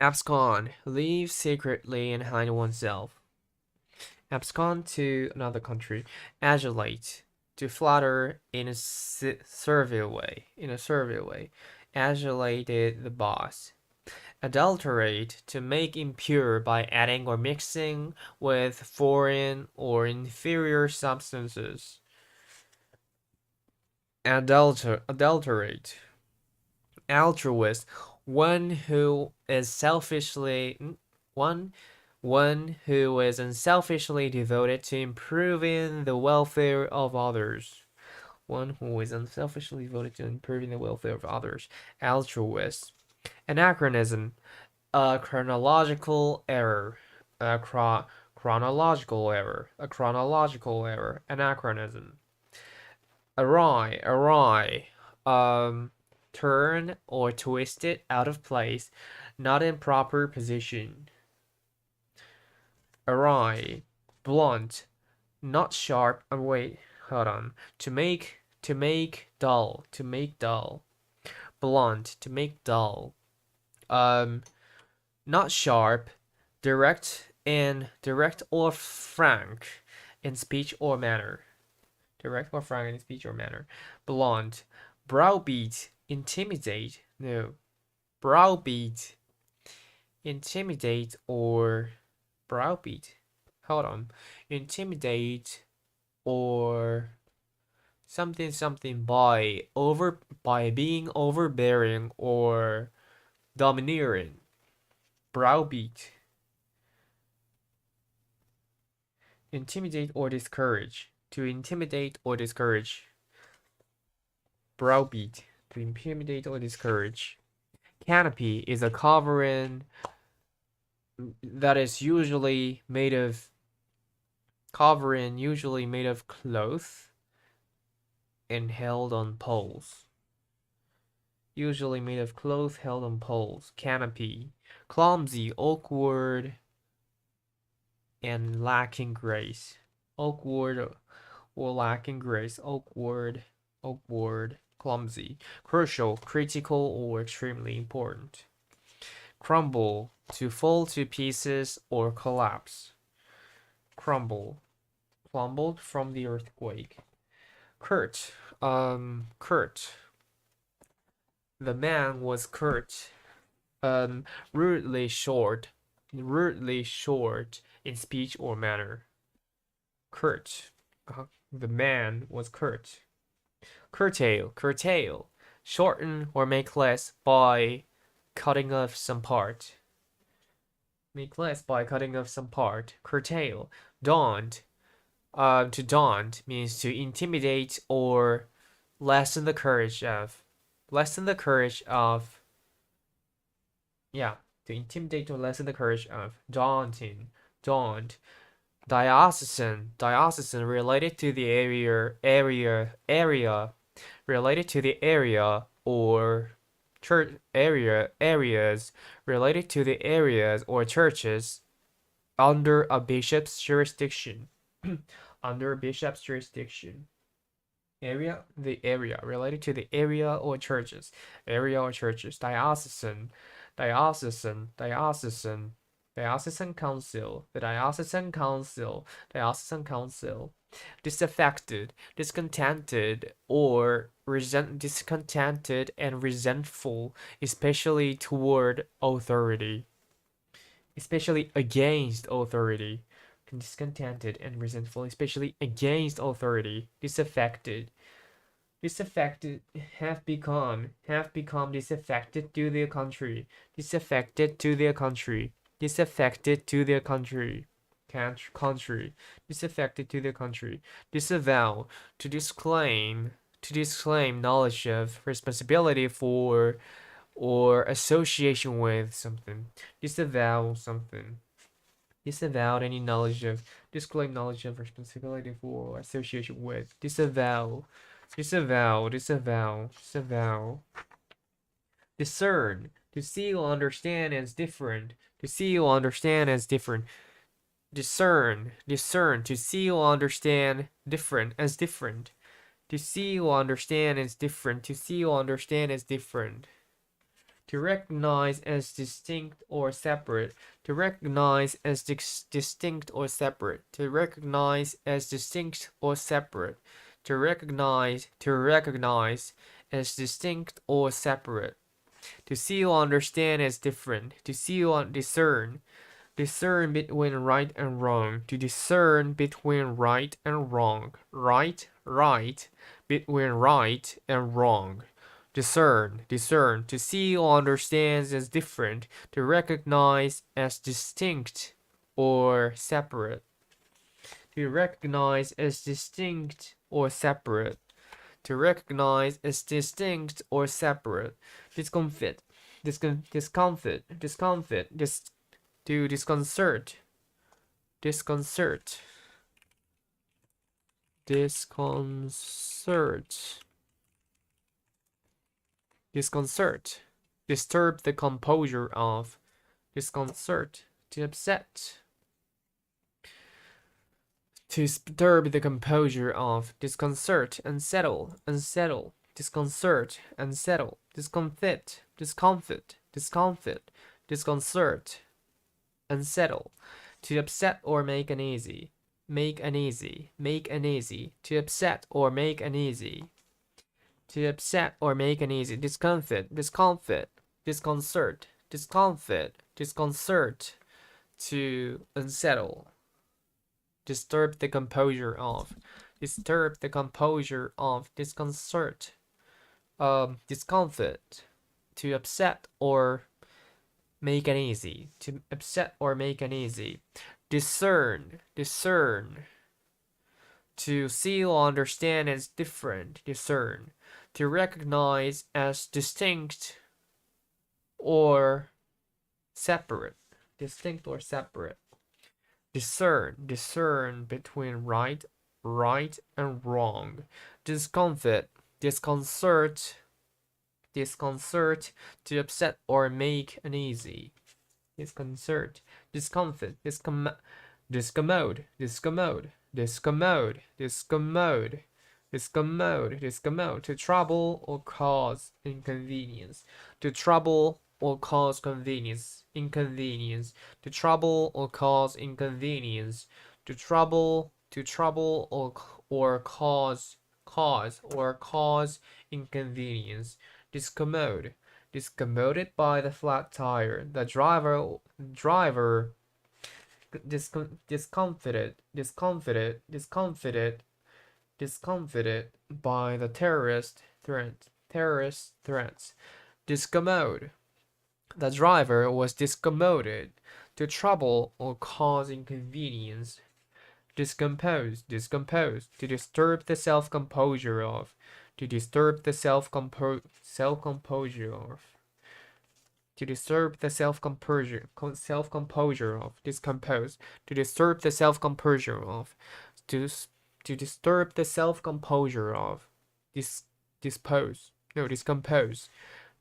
Abscond, leave secretly and hide oneself. Abscond to another country. Adulate, to flatter in a servile way. Adulated the boss. Adulterate, to make impure by adding or mixing with foreign or inferior substances. Adulterate. Altruist, one who is unselfishly devoted to improving the welfare of others. One who is unselfishly devoted to improving the welfare of others. Altruist. Anachronism, a chronological error. Chronological error. Anachronism. Awry. Turn or twist it out of place, not in proper position. Awry. Blunt, not sharp. Wait, hold on. To make dull. Blunt, to make dull. Not sharp. Direct or frank in speech or manner. Blunt. Browbeat, intimidate. No. Browbeat. Intimidate or browbeat. Hold on. Intimidate or something by being overbearing or domineering. Browbeat. Intimidate or discourage. To intimidate or discourage. Browbeat. To intimidate or discourage. Canopy is a covering that is usually made of cloth and held on poles. Canopy. Clumsy, awkward, and lacking grace. Awkward, clumsy. Crucial, critical, or extremely important. Crumble, to fall to pieces or collapse. Crumbled from the earthquake. Curt. The man was curt. Rudely short in speech or manner. Curt. The man was curt. Curtail. Shorten or make less by cutting off some part. Curtail. Daunt. To daunt means to intimidate or lessen the courage of. To intimidate or lessen the courage of. Daunt. Diocesan related to the area or church areas related to the areas or churches under a bishop's jurisdiction. Area related to the area or churches. Diocesan council. Disaffected, discontented, or discontented and resentful, especially toward authority. Especially against authority. Discontented and resentful, especially against authority. Disaffected, have become disaffected to their country. Disaffected to their country. Disavow, to disclaim knowledge of, responsibility for, or association with something. Disavow any knowledge of, disclaim knowledge of, responsibility for, or association with. Disavow. Discern, to see or understand as different. Discern, to see or understand different as different. to recognize as distinct or separate, to recognize as distinct or separate, to recognize as distinct or separate, to recognize as distinct or separate, to see or understand as different, to see or discern between right and wrong, to discern between right and wrong, between right and wrong, discern, to see or understand as different, to recognize as distinct or separate, to recognize as distinct or separate, to recognize as distinct or separate, discomfit, to disconcert, disconcert, disturb the composure of, disconcert, to upset, to disturb the composure of, disconcert, unsettle, disconcert, unsettle, discomfit, disconcert, unsettle, to upset or make uneasy, to upset or make uneasy, discomfit, disconcert, to unsettle, disturb the composure of, disconcert, discomfort, to upset or make uneasy, to upset or make uneasy, discern, to see or understand as different, discern, to recognize as distinct or separate, discern between right and wrong, discomfort, disconcert, to upset or make uneasy, disconcert, discomfort, discommode, to trouble or cause inconvenience, to trouble or cause inconvenience, to trouble or cause inconvenience, to trouble or cause inconvenience, discommode, discommoded by the flat tire, the driver discomfited by the terrorist threats, discommode, the driver was discommoded, to trouble or cause inconvenience, discompose, to disturb the self-composure of, to disturb the self-composure of, to disturb the self-composure of, discompose, to disturb the self-composure of, to disturb the self-composure of, discompose,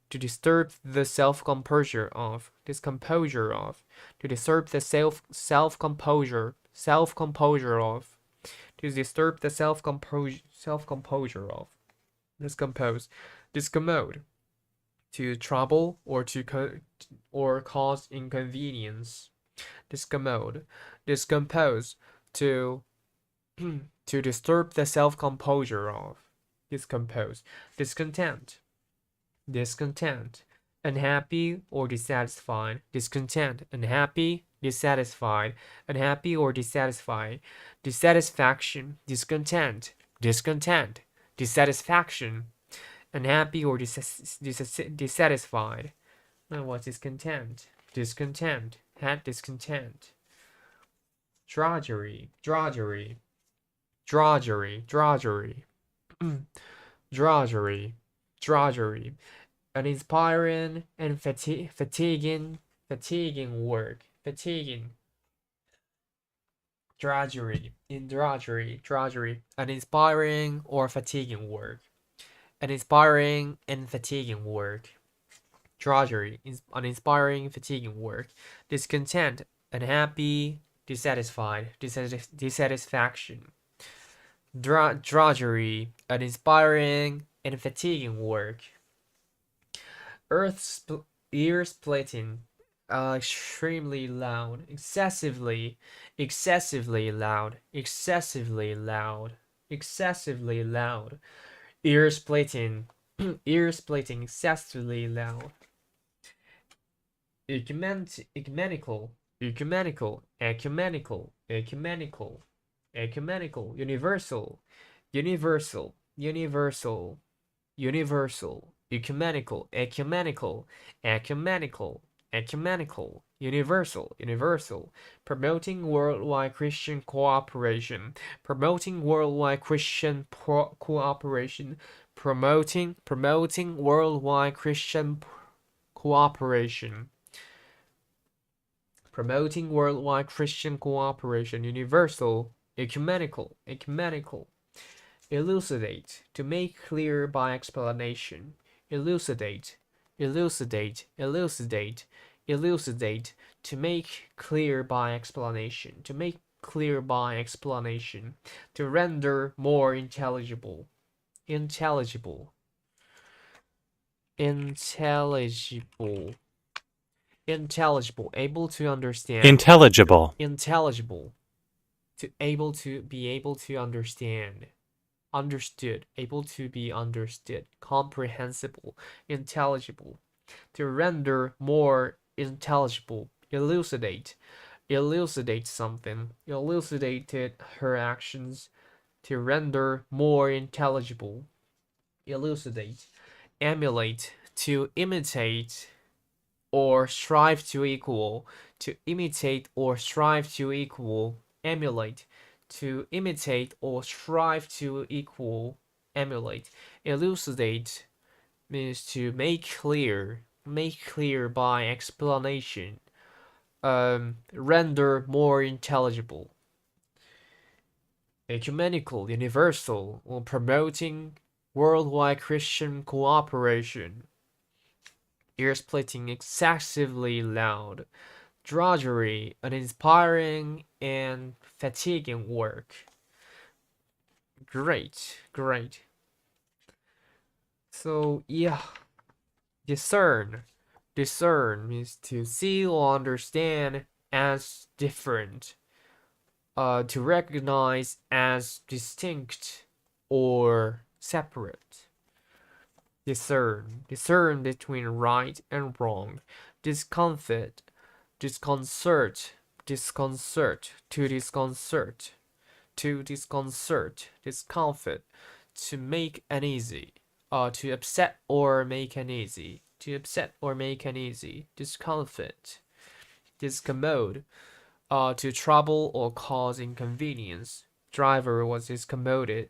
to disturb the self-composure of, to disturb the self-composure of, to disturb the self-composure of, discompose, discommode, to trouble or cause inconvenience, discommode, discompose, to disturb the self-composure of, discompose, discontent, unhappy or dissatisfied, unhappy, dissatisfied, or dissatisfied, dissatisfaction, discontent, dissatisfaction, unhappy or dissatisfied. And what's discontent? Had discontent. Drudgery, uninspiring and fatiguing work, drudgery, uninspiring or fatiguing work, uninspiring and fatiguing work, drudgery, uninspiring, fatiguing work, discontent, unhappy, dissatisfied, dissatisfaction, drudgery, uninspiring and fatiguing work, ear splitting, extremely loud, excessively loud, excessively loud, excessively loud, ear splitting, ear splitting, excessively loud, ecumenical, ecumenical, ecumenical, ecumenical, ecumenical, universal, universal, universal, universal, ecumenical, ecumenical, ecumenical, ecumenical, universal, universal, promoting worldwide Christian cooperation, promoting worldwide Christian cooperation, promoting worldwide Christian cooperation, promoting worldwide Christian cooperation, universal, ecumenical, ecumenical, elucidate, to make clear by explanation, elucidate, elucidate, elucidate, elucidate, to make clear by explanation, to make clear by explanation, to render more intelligible, intelligible, intelligible, intelligible, able to understand, intelligible, intelligible, to be able to understand, understood, able to be understood, comprehensible, intelligible, to render more intelligible, elucidate, elucidate something, elucidated her actions, to render more intelligible, elucidate, emulate, to imitate or strive to equal, to imitate or strive to equal, emulate, to imitate or strive to equal, emulate, elucidate means to make clear by explanation, render more intelligible, ecumenical, universal, or promoting worldwide Christian cooperation, ear splitting, excessively loud, drudgery, uninspiring and fatiguing work. Great, great. So yeah, discern. Discern means to see or understand as different, to recognize as distinct or separate. Discern. Discern between right and wrong. Discomfort. Disconcert. Disconcert. To disconcert. To disconcert. Discomfort. To make uneasy. To upset or make uneasy. To upset or make uneasy. Discomfort. Discommode. To trouble or cause inconvenience. Driver was discommoded.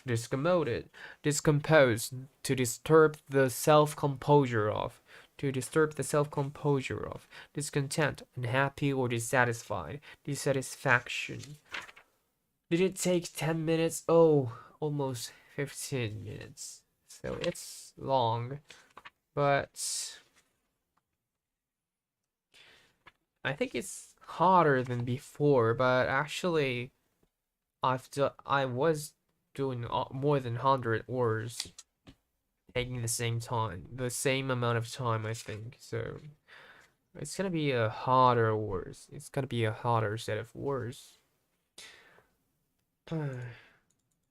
Discommoded. Discompose. To disturb the self-composure of. To disturb the self-composure of. Discontent. Unhappy or dissatisfied. Dissatisfaction. Did it take 10 minutes? Oh, almost 15 minutes. So it's long, but I think it's harder than before. But actually, I was doing more than 100 words, taking the same time, the same amount of time, I think. So it's gonna be a harder words. It's gonna be a harder set of words.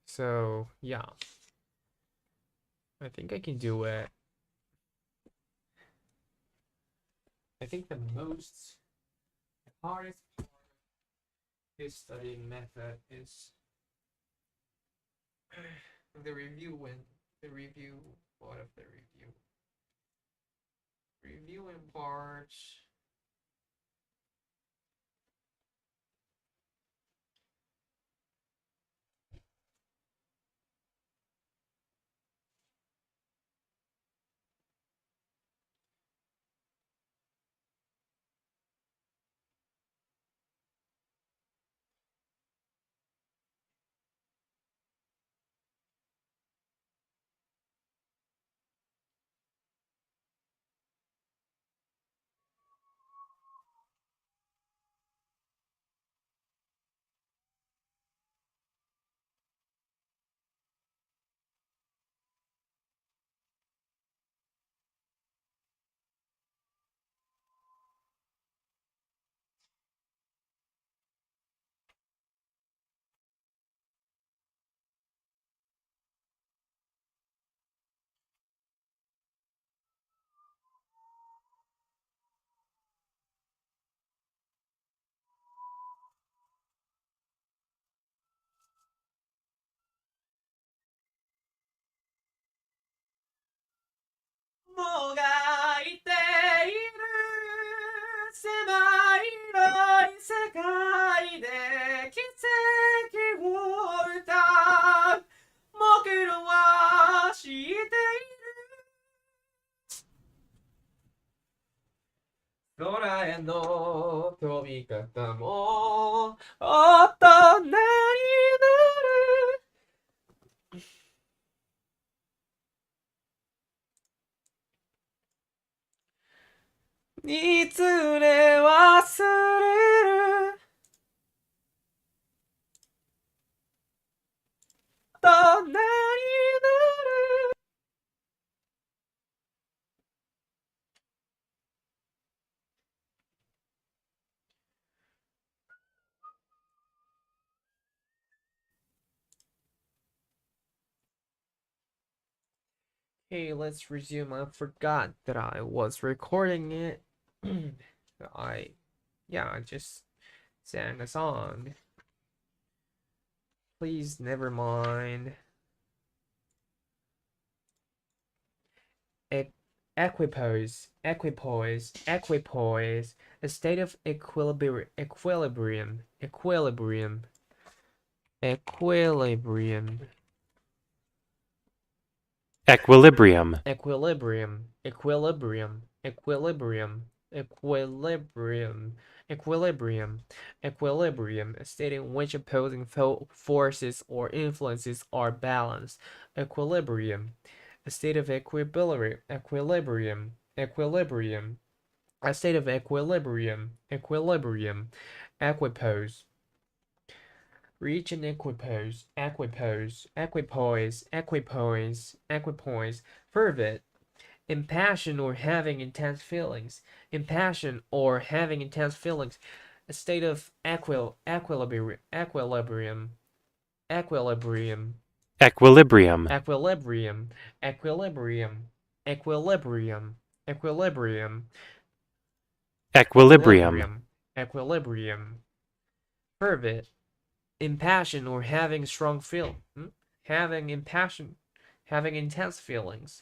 So yeah, I think I can do it. I think the hardest part of this studying method is the review part of the review. Reviewing parts. 界で奇跡を歌う僕らは知っている空への飛び方も大人になるいずれ忘れる大人になる Okay, let's resume. I forgot that I was recording it. I just sang a song. Please never mind. Equipoise, a state of equilibrium, Equilibrium. equilibrium, a state in which opposing forces or influences are balanced. Equilibrium, a state of equilibrium, a state of equilibrium, equipoise. Reach an equipoise, fervid, impassioned or having intense feelings, a state of equilibrium, equilibrium, fervid, impassioned or having having intense feelings,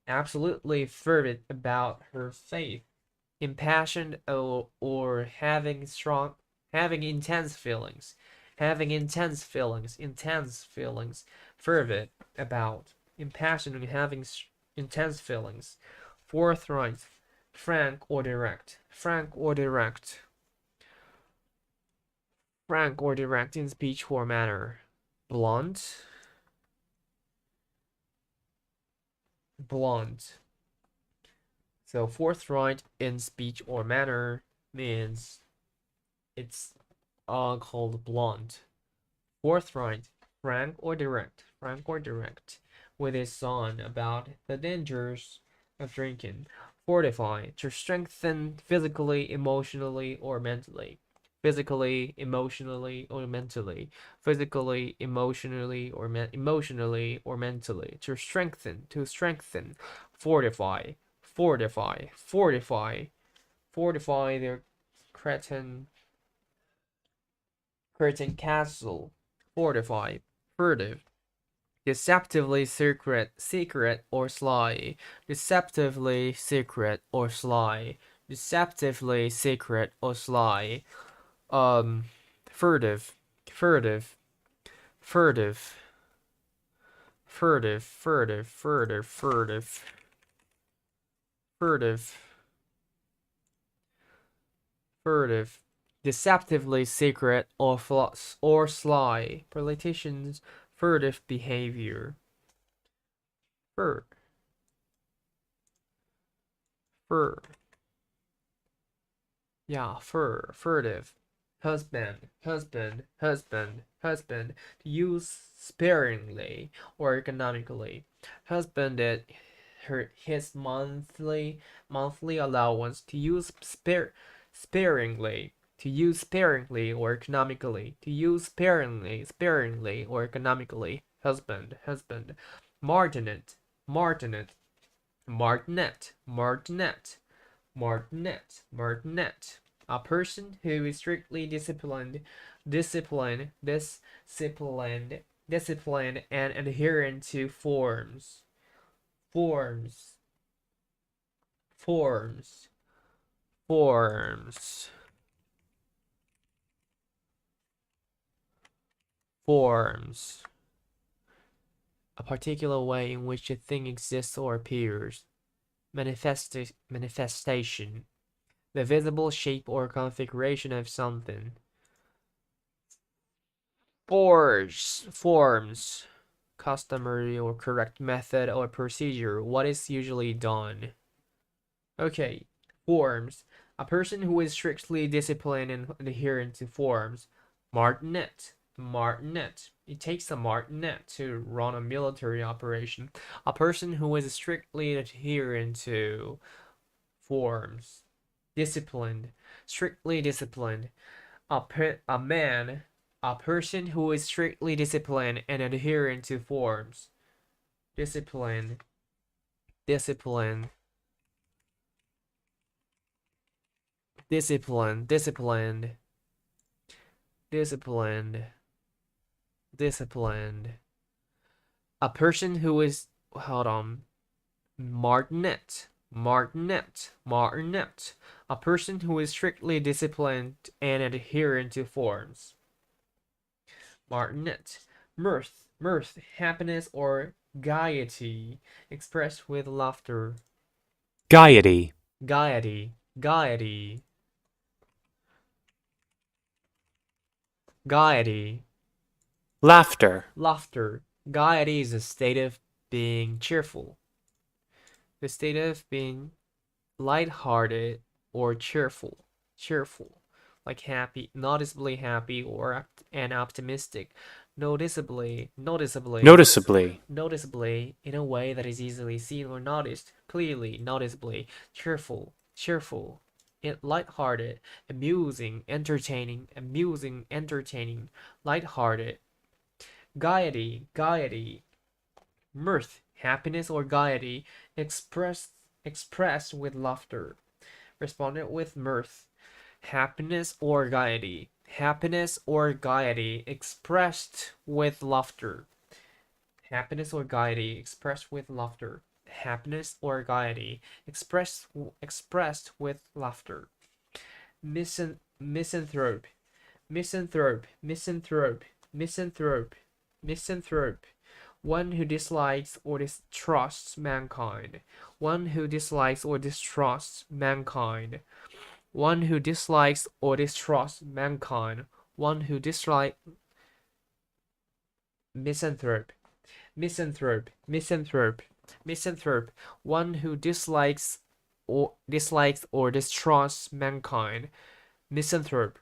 absolutely fervid about her faith, impassioned or having intense feelings, fervid about, impassioned and having intense feelings. Fourth right, frank or direct in speech or manner, blunt. So forthright in speech or manner means it's called blunt. Forthright, frank or direct, with his son about the dangers of drinking. Fortify, to strengthen physically, emotionally, or mentally. Physically, emotionally, or mentally. To strengthen. Fortify their Cretan castle. Fortify, furtive. Deceptively secret or sly. Deceptively secret or sly. Furtive. Deceptively secret or sly. Politicians' furtive behavior. Furtive. Husband. To use sparingly or economically. Husbanded his monthly allowance to use sparingly. To use sparingly or economically. Husband. Martinet. A person who is strictly disciplined and adherent to forms. Forms. A particular way in which a thing exists or appears. Manifestation. The visible shape or configuration of something. Forms. Customary or correct method or procedure. What is usually done. Okay, forms. A person who is strictly disciplined and adherent to forms. Martinet. It takes a martinet to run a military operation. A person who is strictly adherent to forms. Disciplined. Strictly disciplined. A person who is strictly disciplined and adherent to forms. Disciplined. Disciplined. Disciplined. Disciplined. Disciplined. Disciplined. A person who is, hold on, martinet. A person who is strictly disciplined and adherent to forms. Martinet. Mirth, happiness or gaiety, expressed with laughter. Gaiety. Gaiety. Laughter. Gaiety is a state of being cheerful. The state of being lighthearted or cheerful. Like happy, noticeably happy or and optimistic. Noticeably in a way that is easily seen or noticed, clearly, noticeably, cheerful, lighthearted, amusing, entertaining, lighthearted. Gaiety, mirth, happiness or gaiety, expressed with laughter. Responded with mirth, happiness or gaiety, expressed with laughter. Happiness or gaiety expressed with laughter. Happiness or gaiety expressed with laughter. Misanthrope. One who dislikes or distrusts mankind. One who dislikes or distrusts mankind. One who dislikes or distrusts mankind. One who dislikes. Misanthrope. One who dislikes or distrusts mankind. Misanthrope.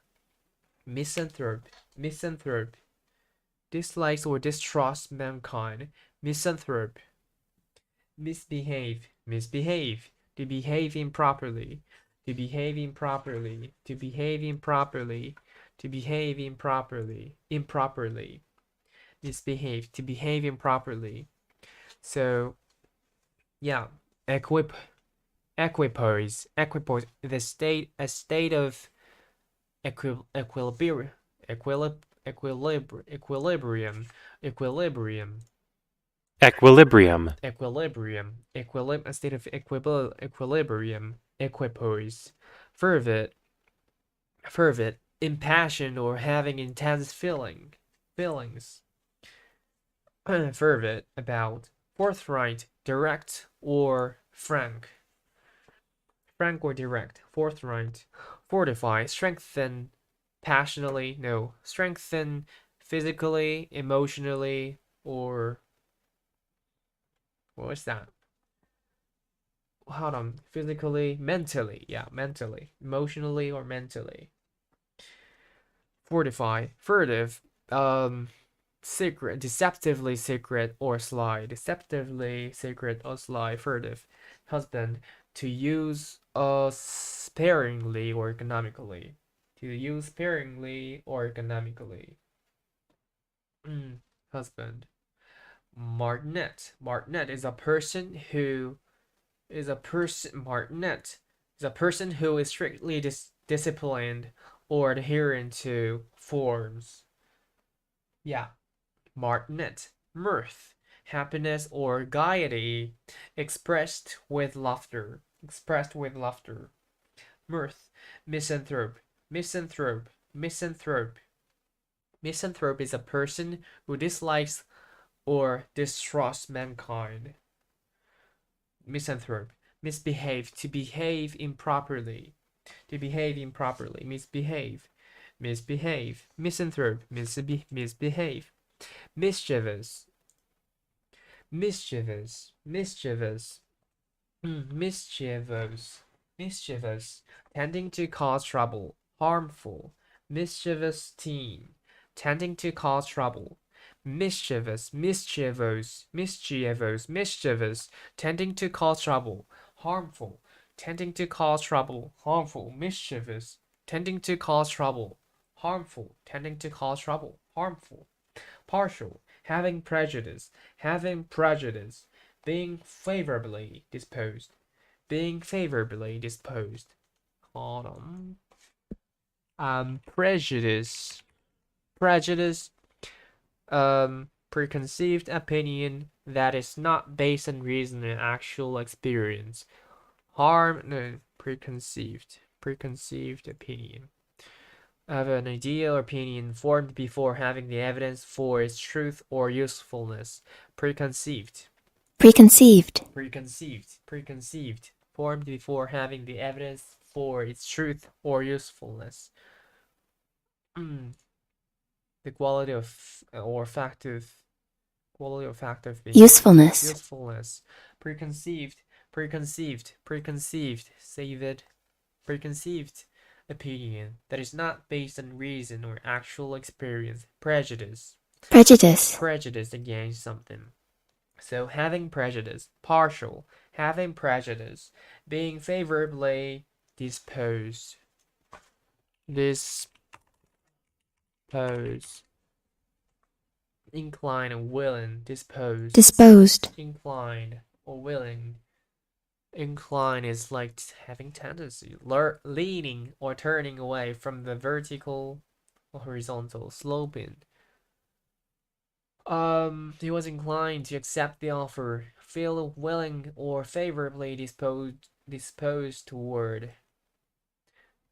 Dislikes or distrusts mankind. Misanthrope. Misbehave. To behave improperly. Misbehave, to behave improperly. So yeah, equipoise, a state of equilibrium, a state of equilibrium, equipoise. Fervid, impassioned or having intense feelings. Fervid, about. Forthright, direct or frank. Frank or direct, forthright. Fortify, strengthen passionately, no. Strengthen physically, emotionally, or what was that? Hold on, physically, mentally, yeah, mentally, emotionally or mentally. Fortify, furtive, secret, deceptively secret or sly, furtive. Husband, to use sparingly or economically. Husband. Martinet is a person who is strictly disciplined or adherent to forms. Yeah. Martinet. Mirth, happiness or gaiety expressed with laughter. Mirth. Misanthrope. Misanthrope is a person who dislikes or distrusts mankind. Misanthrope. Misbehave. To behave improperly. To behave improperly. Misbehave. Misbehave. Misanthrope. Misbehave. Mischievous. Mischievous. Mischievous. Mischievous. Mischievous. Tending to cause trouble. Harmful. Mischievous teen. Tending to cause trouble. Mischievous. Mischievous. Mischievous. Mischievous. Tending to cause trouble. Harmful. Tending to cause trouble. Harmful. Mischievous. Tending to cause trouble. Harmful. Tending to cause trouble. Harmful. Partial. Having prejudice. Having prejudice. Being favorably disposed. Being favorably disposed. Hold on. Prejudice. Prejudice. Preconceived opinion that is not based on reason and actual experience. Preconceived opinion of an ideal opinion formed before having the evidence for its truth or usefulness. Preconceived formed before having the evidence for its truth or usefulness. The quality of or fact of being usefulness. Preconceived, save it. Preconceived opinion that is not based on reason or actual experience. Prejudice against something. So having prejudice. Partial. Having prejudice. Being favorably disposed. Inclined or willing. disposed, Inclined or willing. Incline is like having tendency, leaning or turning away from the vertical or horizontal sloping. He was inclined to accept the offer, feel willing or favorably disposed toward.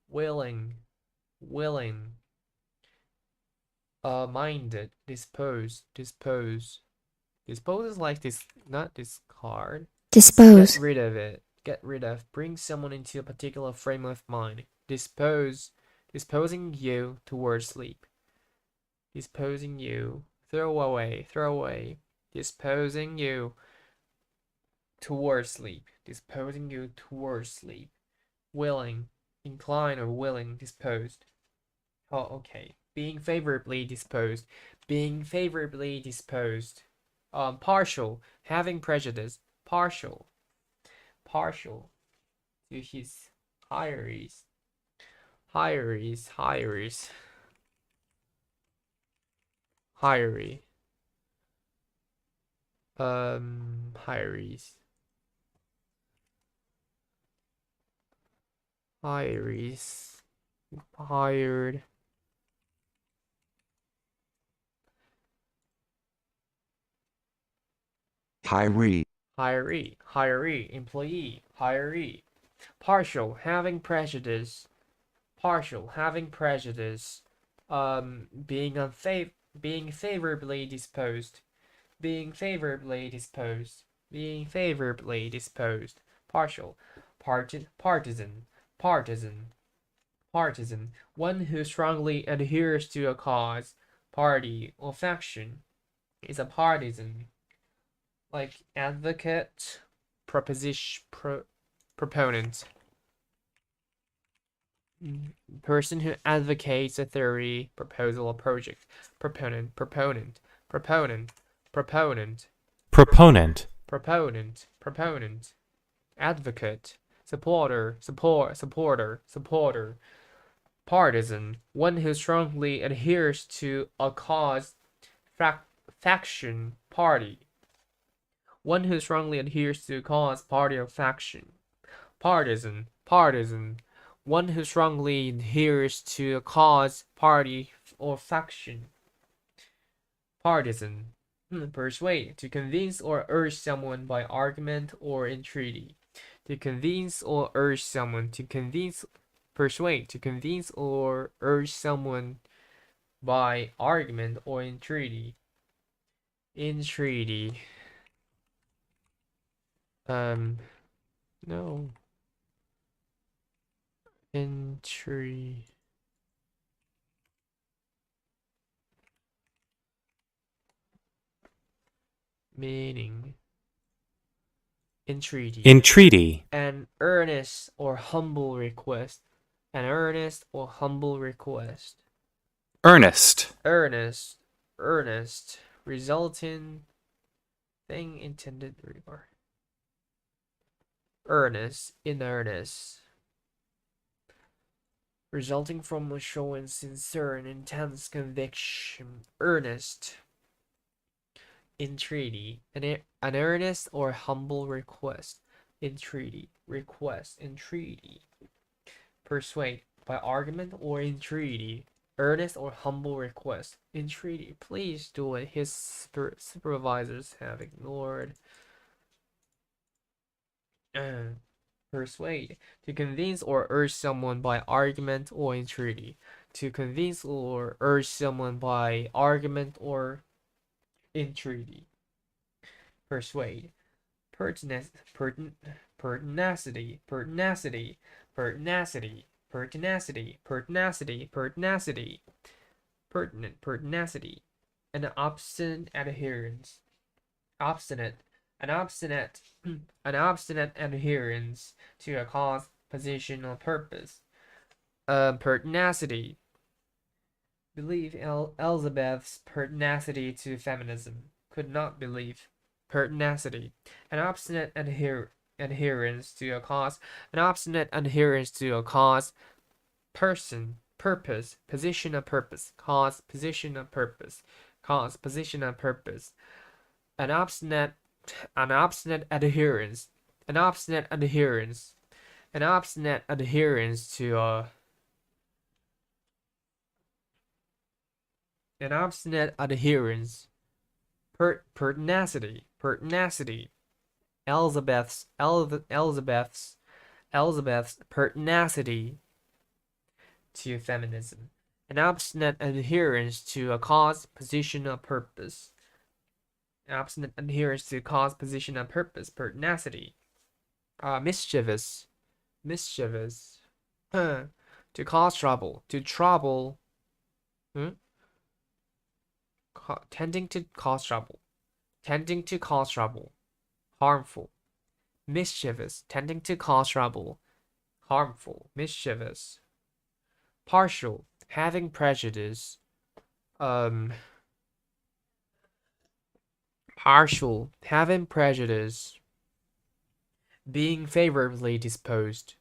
Willing. Minded, dispose. Dispose is like this, not discard. dispose, Get rid of it. Get rid of. Bring someone into a particular frame of mind. Disposing you towards sleep. Disposing you. Throw away. Disposing you towards sleep. Disposing you towards sleep. Willing. Inclined or willing. Disposed. Oh, okay. Being favorably disposed. Partial. Having prejudice. Partial to his hires. Hiree. Hires. Hired. Hiree, employee, hiree. Partial, having prejudice. Being favorably disposed. Partial. Partisan. One who strongly adheres to a cause, party, or faction is a partisan. Like advocate, proponent. Person who advocates a theory, proposal, or project. Proponent. Advocate. Supporter. Partisan. One who strongly adheres to a cause, faction, party. One who strongly adheres to a cause, party, or faction. Partisan. One who strongly adheres to a cause, party, or faction. Partisan. Persuade. To convince or urge someone by argument or entreaty. To convince or urge someone. Persuade. To convince or urge someone by argument or entreaty. Entreaty. No. Entreaty. Meaning. Entreaty. entreaty, An earnest or humble request. An earnest or humble request. earnest, Earnest, resulting thing intended regard. Earnest, in earnest, resulting from a showing sincere and intense conviction. Earnest, entreaty, an earnest or humble request. Entreaty, request, entreaty. Persuade, by argument or entreaty. Earnest or humble request. Entreaty, please do it. His supervisors have ignored. Persuade, to convince or urge someone by argument or entreaty. To convince or urge someone by argument or entreaty. Persuade, pertinacity, pertinacity, pertinacity, pertinacity, pertinacity, pertinacity, pertinacity, pertinent, pertinacity, an obstinate adherence, obstinate, an obstinate, an obstinate adherence to a cause, position, or purpose. Pertinacity, believe Elizabeth's pertinacity to feminism. Could not believe. Pertinacity, an obstinate adherence to a cause, an obstinate adherence to a cause, person, purpose, position of purpose, cause, position of purpose, cause, position of purpose, an obstinate adherence, an obstinate adherence, an obstinate adherence to an obstinate adherence, pertinacity, pertinacity, Elizabeth's pertinacity to feminism, an obstinate adherence to a cause, position, or purpose. Obstinate adherence to cause, position, and purpose. Pertinacity. Mischievous. Mischievous. To cause trouble. To trouble. Tending to cause trouble. Tending to cause trouble. Harmful. Mischievous. Tending to cause trouble. Harmful. Mischievous. Partial. Having prejudice. Partial. Having prejudice. Being favorably disposed.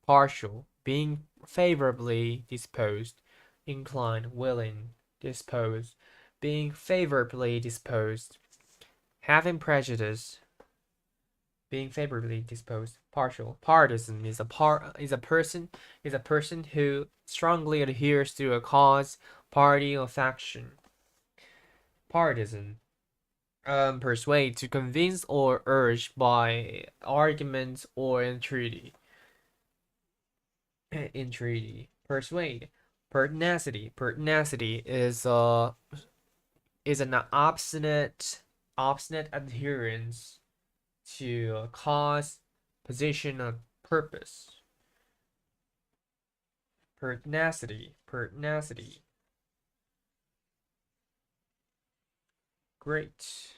Partial. Being favorably disposed. Inclined. Willing. Disposed. Being favorably disposed. Having prejudice. Being favorably disposed. Partial. Partisan is a person who strongly adheres to a cause, party, or faction. Partisan. Persuade, to convince or urge by argument or entreaty. Entreaty. Persuade. Pertinacity. Pertinacity is an obstinate adherence to a cause, position, or purpose. Pertinacity. Pertinacity. Great.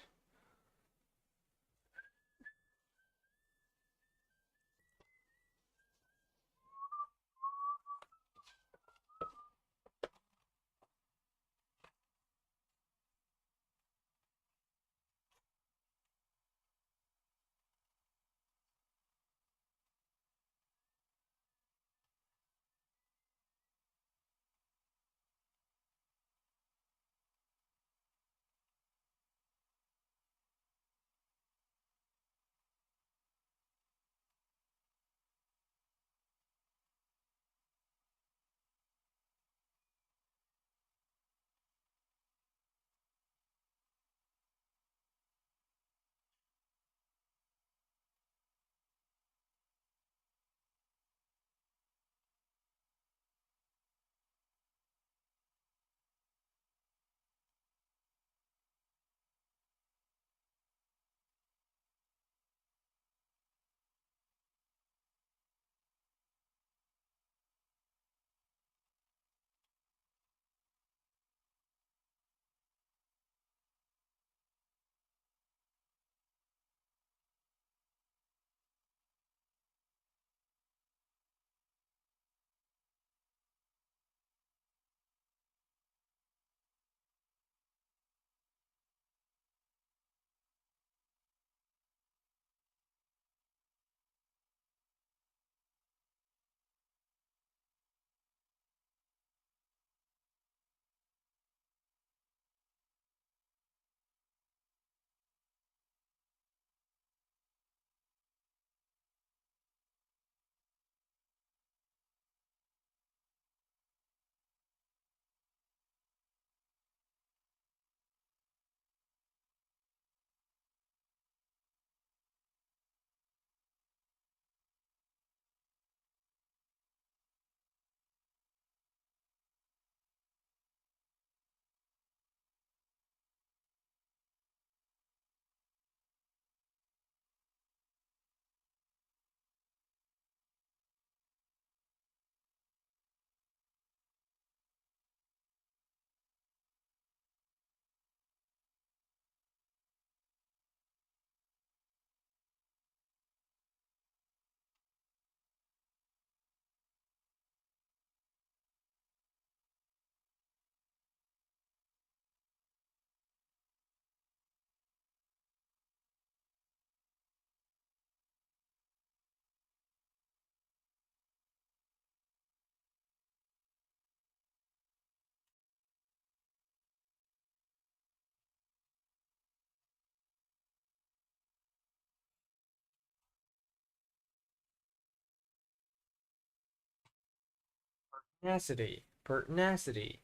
Pertinacity. Pertinacity.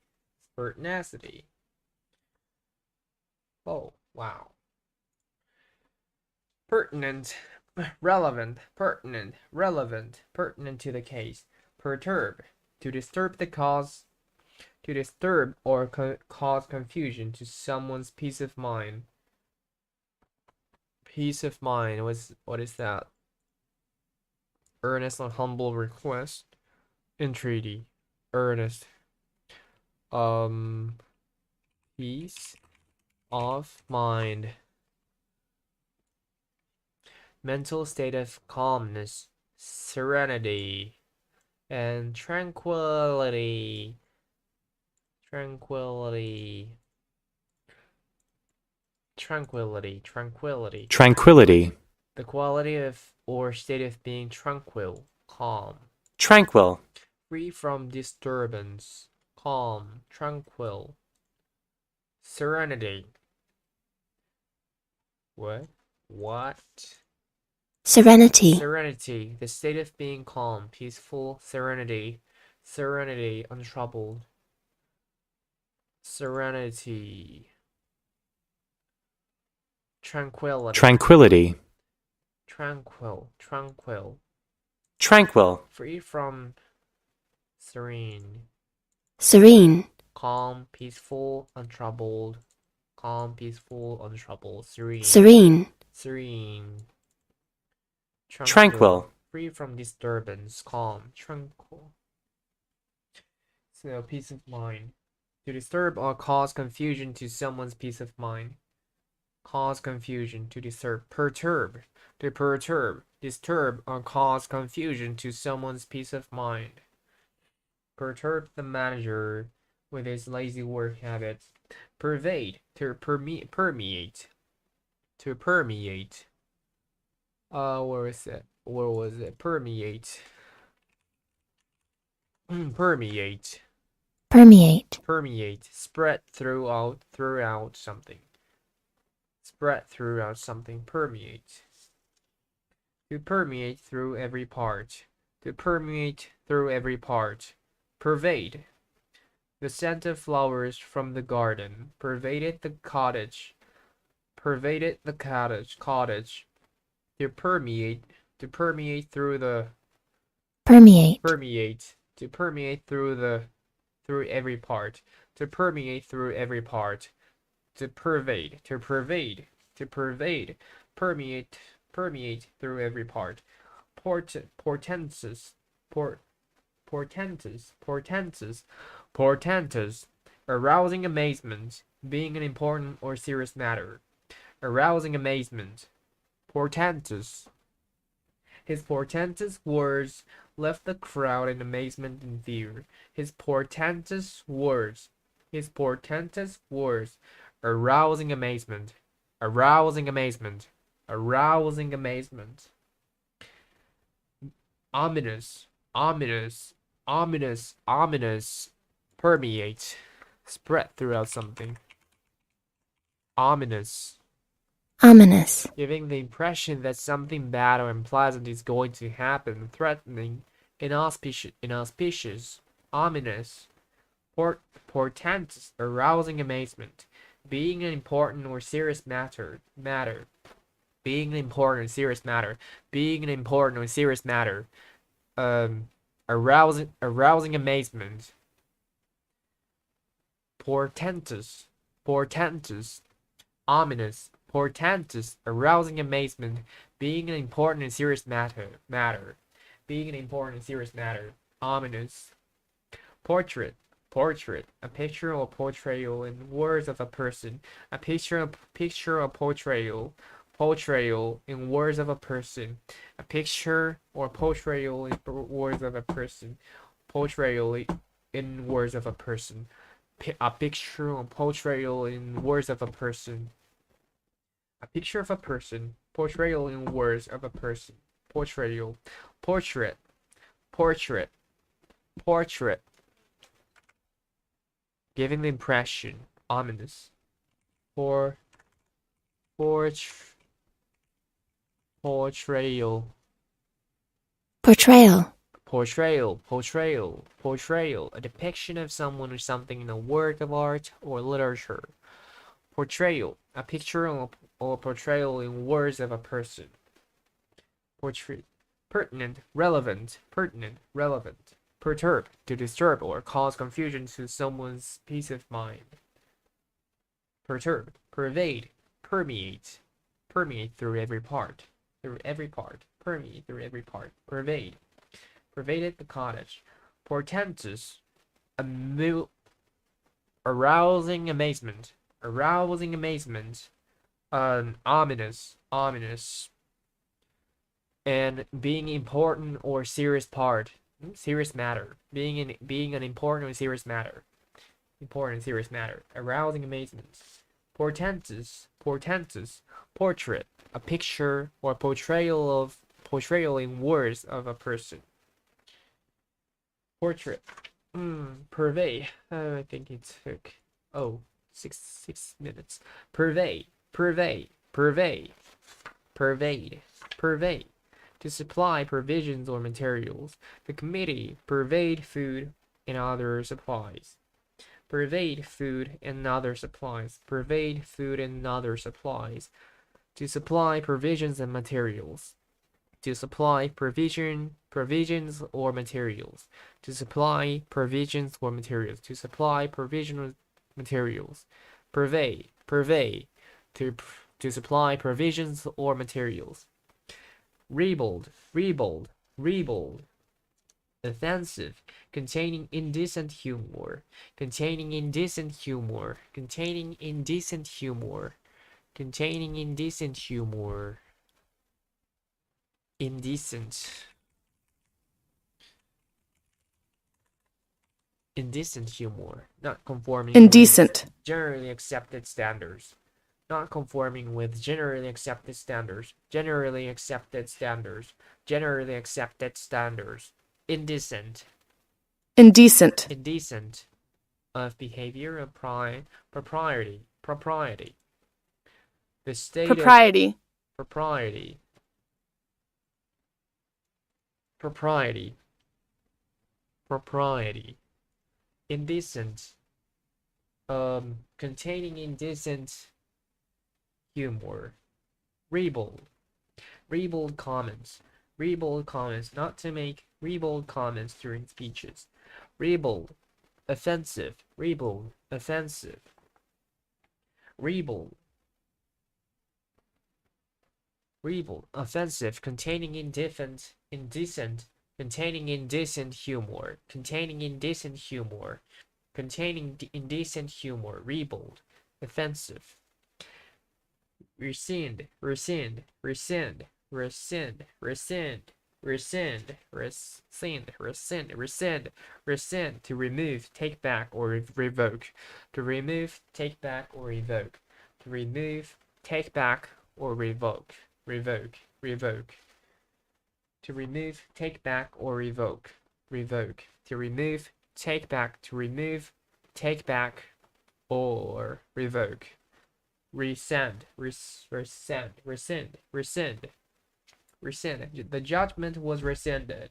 Pertinacity. Oh, wow. Pertinent. Relevant. Pertinent. Relevant. Pertinent to the case. Perturb. To disturb the cause. To disturb or cause confusion to someone's peace of mind. Peace of mind. What is that? Earnest and humble request. Entreaty. Earnest. Peace of mind. Mental state of calmness, serenity, and tranquility. Tranquility. Tranquility. Tranquility. Tranquility. The quality of or state of being tranquil, calm, Tranquil. free from disturbance, calm, tranquil. Serenity. What? Serenity. Serenity, the state of being calm, peaceful, serenity, serenity, untroubled. Serenity. Tranquility. Tranquility. Tranquil, tranquil. Tranquil. Free from serene. Serene. Calm, peaceful, untroubled. Calm, peaceful, untroubled. Serene. Serene. Serene. Tranquil. Free from disturbance. Calm. Tranquil. So, peace of mind. To disturb or cause confusion to someone's peace of mind. Cause confusion. To disturb. Perturb. To perturb. Disturb or cause confusion to someone's peace of mind. Perturb the manager with his lazy work habits. Pervade. To permeate. To permeate. Where is it? Where was it? Permeate. Permeate. Permeate. Permeate. Spread throughout something. Spread throughout something. Permeate. To permeate through every part. To permeate through every part. Pervade. The scent of flowers from the garden pervaded the cottage. Pervaded the cottage. To permeate through the Permeate. permeate. To permeate through every part. To permeate through every part. To pervade. To pervade. To pervade. Permeate through every part. Portentous. Arousing amazement, being an important or serious matter. Arousing amazement. Portentous. His portentous words left the crowd in amazement and fear. His portentous words. Arousing amazement. Arousing amazement. Arousing amazement. Ominous. Ominous. Permeate. Spread throughout something. Ominous. Ominous. Giving the impression that something bad or unpleasant is going to happen, threatening, inauspicious, ominous, portentous, arousing amazement, being an important or serious matter, being an important or serious matter, arousing amazement, portentous, ominous, portentous, arousing amazement, being an important and serious matter, ominous. Portrait, a picture or portrayal in words of a person, a picture or portrayal in words of a person, a picture or portrayal in words of a person, portrayal in words of a person, a picture or portrayal in words of a person. A picture of a person, portrayal in words of a person, portrayal, portrait, giving the impression, ominous, portrayal, Portrayal. Portrayal, portrayal, portrayal, a depiction of someone or something in a work of art or literature. Portrayal, a picture or portrayal in words of a person. Portray, pertinent, relevant, pertinent, relevant. Perturb, to disturb or cause confusion to someone's peace of mind. Perturb, pervade, permeate, permeate through every part, permeate through every part, pervade. Pervaded the cottage. Portentous, arousing amazement, arousing amazement, ominous, ominous, and being important or serious part, serious matter, being an important or serious matter, important serious matter, arousing amazement. Portentous, portentous, portrait, a picture or portrayal in words of a person. Portrait. Purvey. I think it took six minutes. Purvey. Purvey. Purvey. Pervade. Purvey. To supply provisions or materials. The committee purveyed food and other supplies. Purveyed food and other supplies. Purveyed food and other supplies. To supply provisions and materials. To supply provisions or materials. To supply provisions or materials. To supply provisional materials. Purvey. Purvey. To supply provisions or materials. Ribald. Ribald. Ribald. Offensive. Containing indecent humor. Containing indecent humor. Containing indecent humor. Containing indecent humor. Indecent. Indecent humor. Not conforming Indecent. with generally accepted standards. Not conforming with generally accepted standards. Generally accepted standards. Generally accepted standards. Indecent. Indecent. Indecent. Of behavior and propriety. Propriety. The state Propriety. of propriety. Propriety. Propriety. Indecent. Containing indecent humor. Ribald. Ribald comments. Ribald comments. Not to make ribald comments during speeches. Ribald. Offensive. Ribald. Offensive. Ribald. Ribald. Offensive. Containing indecent. Containing indecent humor. Containing indecent humor. Containing indecent humor. Ribald. Offensive. Rescind. Rescind. Rescind. Rescind. Rescind. Rescind. Rescind. Rescind. Rescind. Rescind. To remove, take back, or revoke. To remove, take back, or revoke. To remove, take back, or revoke. Revoke. Revoke. To remove, take back, or revoke. Revoke. To remove, take back, to remove, take back, or revoke. Rescind. Rescind. Rescind. Rescind. Rescind. The judgment was rescinded.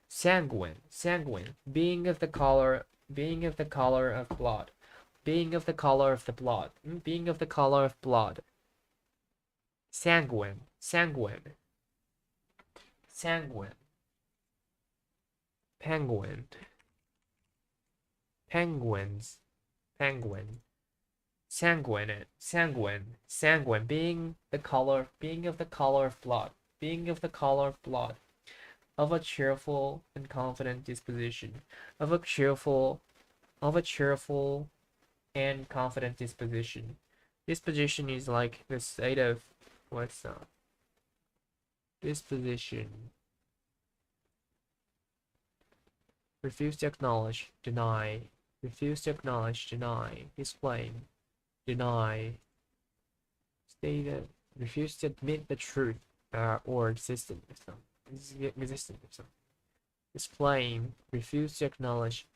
Sanguine. Sanguine. Being of the color of blood. Being of the color of the blood. Being of the color of blood. Sanguine. Sanguine. Sanguine. Penguin. Penguins. Penguin. Sanguine. Sanguine. Sanguine. Being of the color of blood. Being of the color of blood. Of a cheerful and confident disposition. Of a cheerful and confident disposition. Disposition is like the state of what's up? Disposition. Refuse to acknowledge, deny. Refuse to acknowledge, deny. Explain, deny. State refuse to admit the truth or existence of something. Existence of something. Explain, refuse to acknowledge.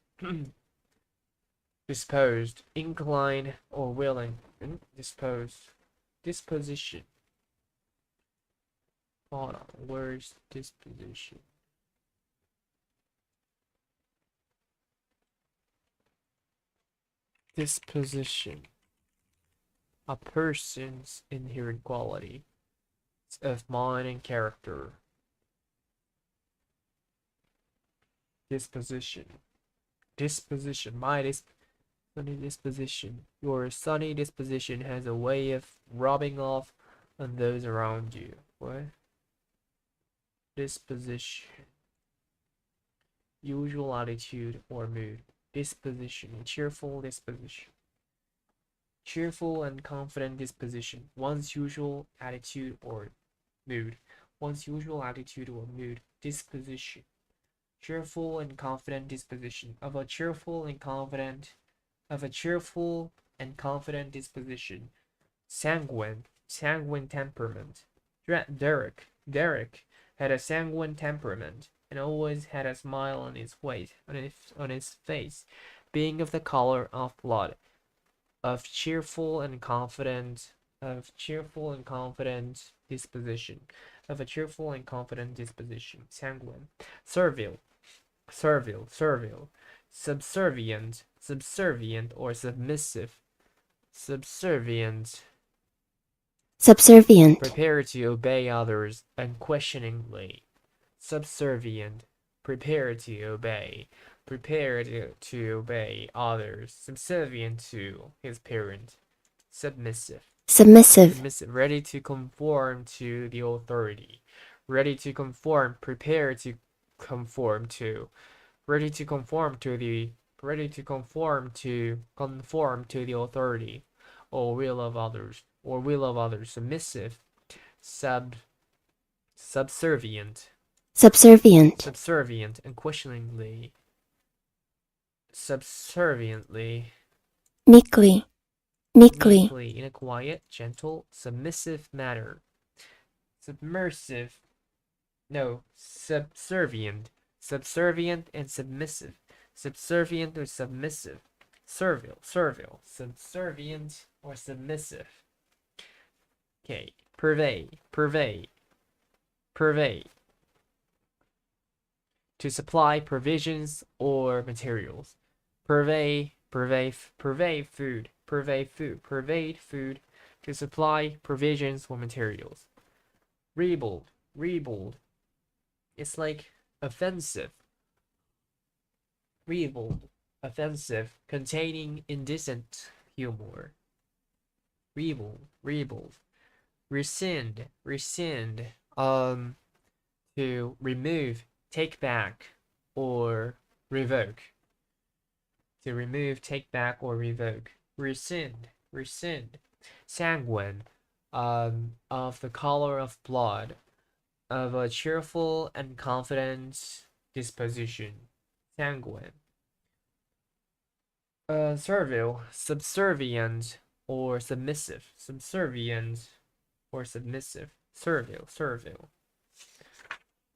Disposed, inclined or willing. Disposed. Disposition. Hold on, where's disposition? Disposition. A person's inherent quality of mind and character. Disposition. Disposition. Sunny disposition. Your sunny disposition has a way of rubbing off on those around you. What? Disposition. Usual attitude or mood. Disposition. Cheerful disposition. Cheerful and confident disposition. One's usual attitude or mood. One's usual attitude or mood. Disposition. Cheerful and confident disposition. Of a cheerful and confident disposition. Sanguine temperament. Derek had a sanguine temperament and always had a smile on his face, being of the color of blood, of cheerful and confident disposition, sanguine. Servile, subservient or submissive, Subservient. prepared to obey others unquestioningly, subservient, prepared to obey others, subservient to his parent, submissive, ready to conform to the authority, prepared to conform to, ready to conform to the authority or will of others, submissive, subservient, unquestioningly, Meekly. in a quiet, gentle, submissive manner, subservient and submissive, subservient or submissive, servile, subservient or submissive. Okay, purvey, to supply provisions or materials, purvey food, to supply provisions or materials. Ribald, it's like offensive. Offensive, containing indecent humor. Ribald. Rescind, to remove, take back, or revoke. To remove, take back, or revoke. Rescind. Sanguine, of the color of blood, of a cheerful and confident disposition. Sanguine. Servile, subservient or submissive. Servile.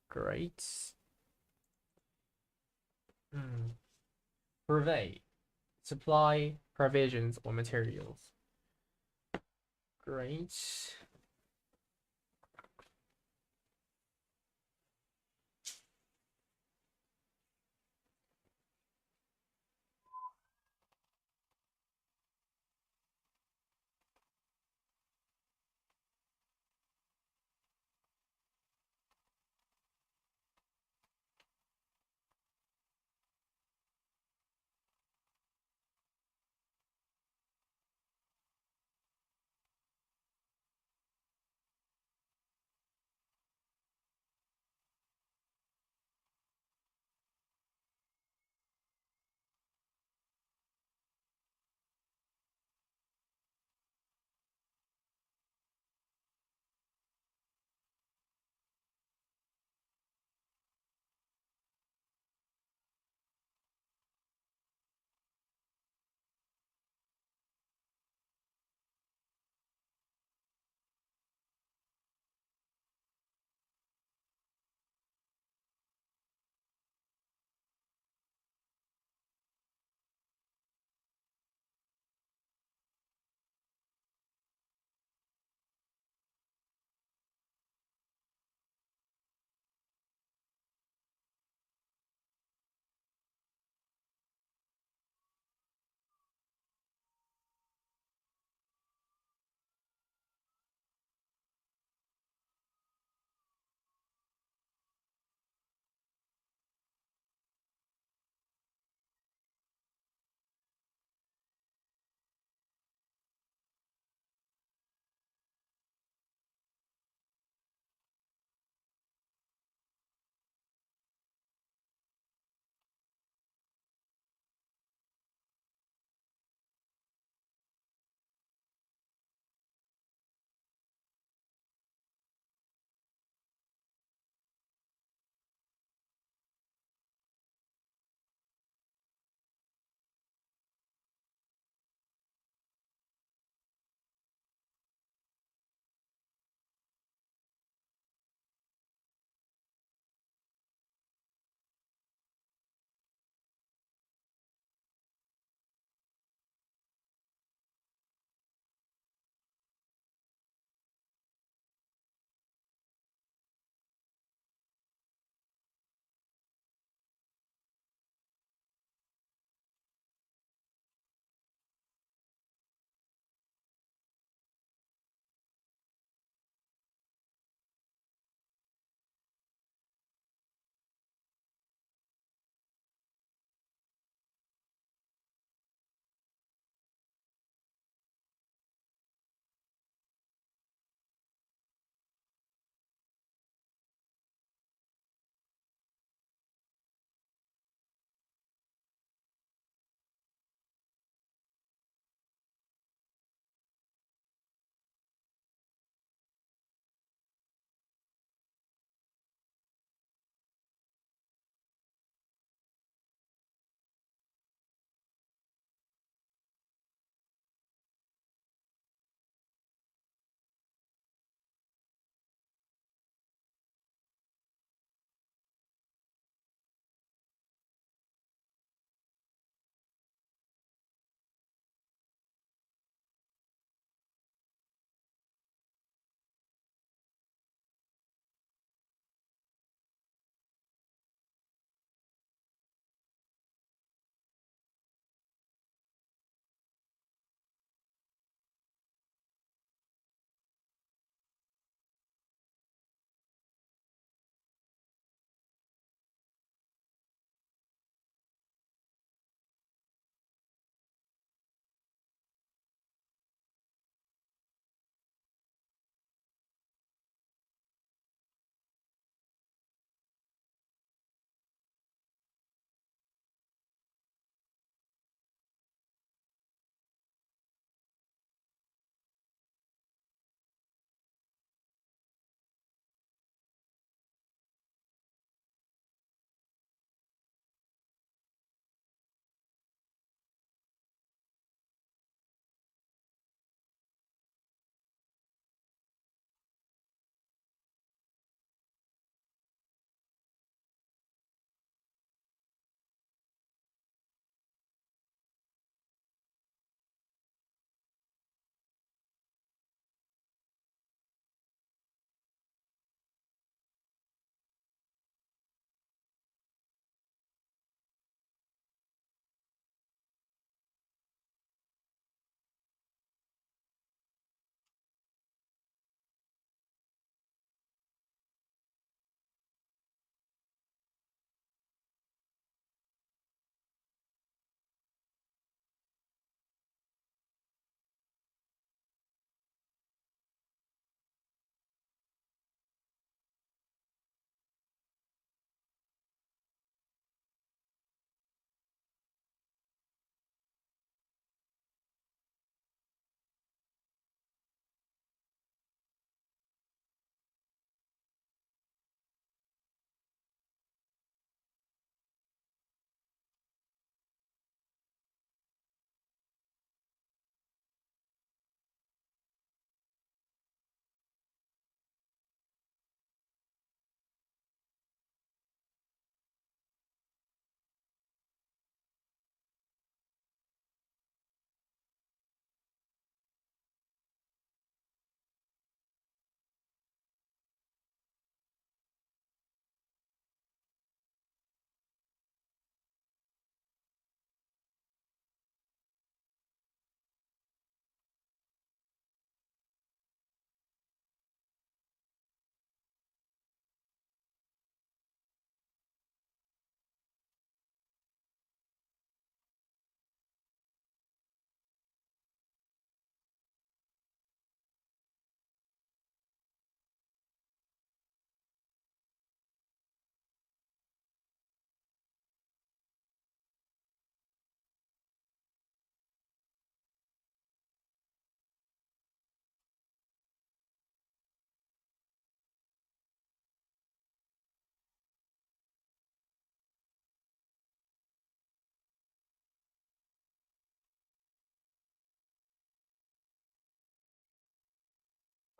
Great. Purvey, supply provisions or materials. Great.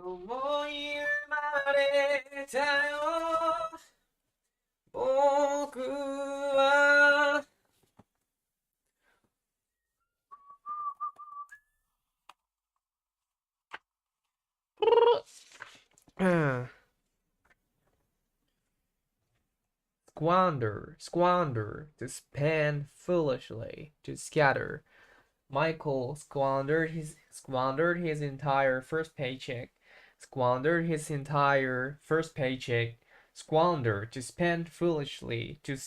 思い生まれたよ僕はうん squander, squander, to spend foolishly, to scatter. Michael squandered his entire first paycheck. Squandered his entire first paycheck. Squander, to spend foolishly, to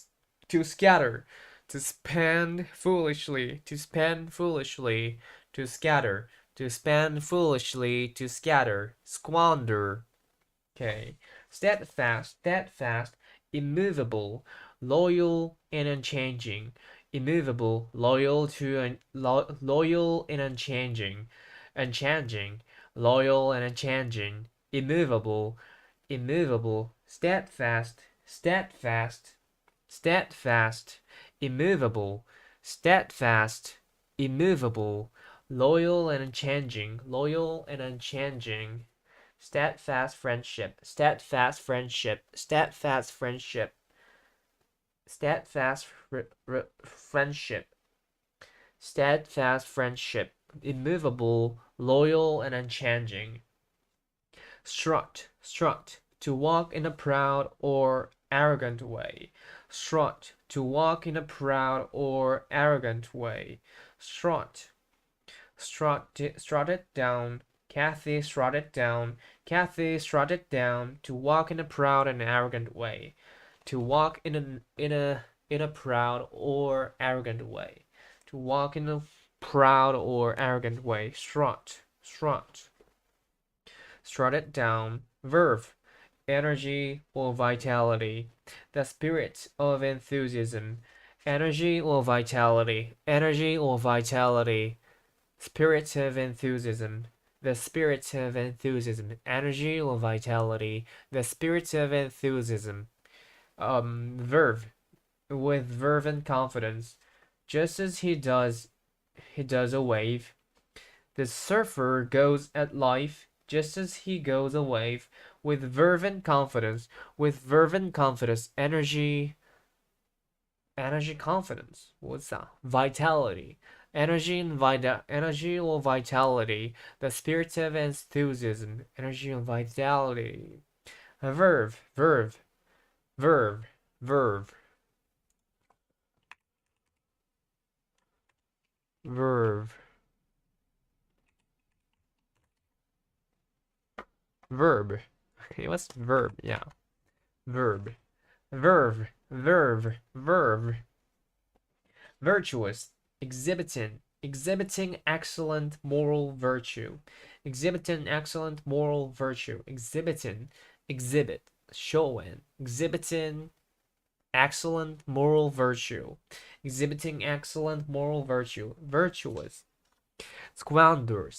scatter, to spend foolishly, to spend foolishly, to scatter, to spend foolishly, to scatter, squander. Okay. Steadfast, steadfast, immovable, loyal and unchanging. Immovable, loyal and unchanging. Unchanging, loyal and unchanging. Immovable, immovable, steadfast, steadfast, steadfast, immovable, steadfast, immovable, loyal and unchanging, loyal and unchanging. Steadfast friendship, steadfast friendship, steadfast friendship, steadfast friendship, steadfast friendship, immovable, loyal, and unchanging. Strut, strut, to walk in a proud or arrogant way. Strut, to walk in a proud or arrogant way. Strut, strutted down. Kathy strutted down. Kathy strutted down to walk in a proud and arrogant way. To walk in a proud or arrogant way. To walk in a proud or arrogant way. Strut, strut. Strutted down. Verb, energy or vitality. The spirit of enthusiasm. Energy or vitality. Energy or vitality. Spirit of enthusiasm. The spirit of enthusiasm. Energy or vitality. The spirit of enthusiasm. Verve. With verve and confidence. Just as he does a wave. The surfer goes at life just as he goes a wave. With verve and confidence. With verve and confidence. Energy, confidence. What's that? Vitality. Energy or vitality. The spirit of enthusiasm. Energy and vitality. Verve, verve, verve, verve, verve, verb. Okay, what's verb? Yeah, verb, verve, verve, verve. Virtuous, exhibiting excellent moral virtue. Exhibiting excellent moral virtue. Exhibit, showing. Exhibiting excellent moral virtue. Exhibiting excellent moral virtue. Virtuous. Squander,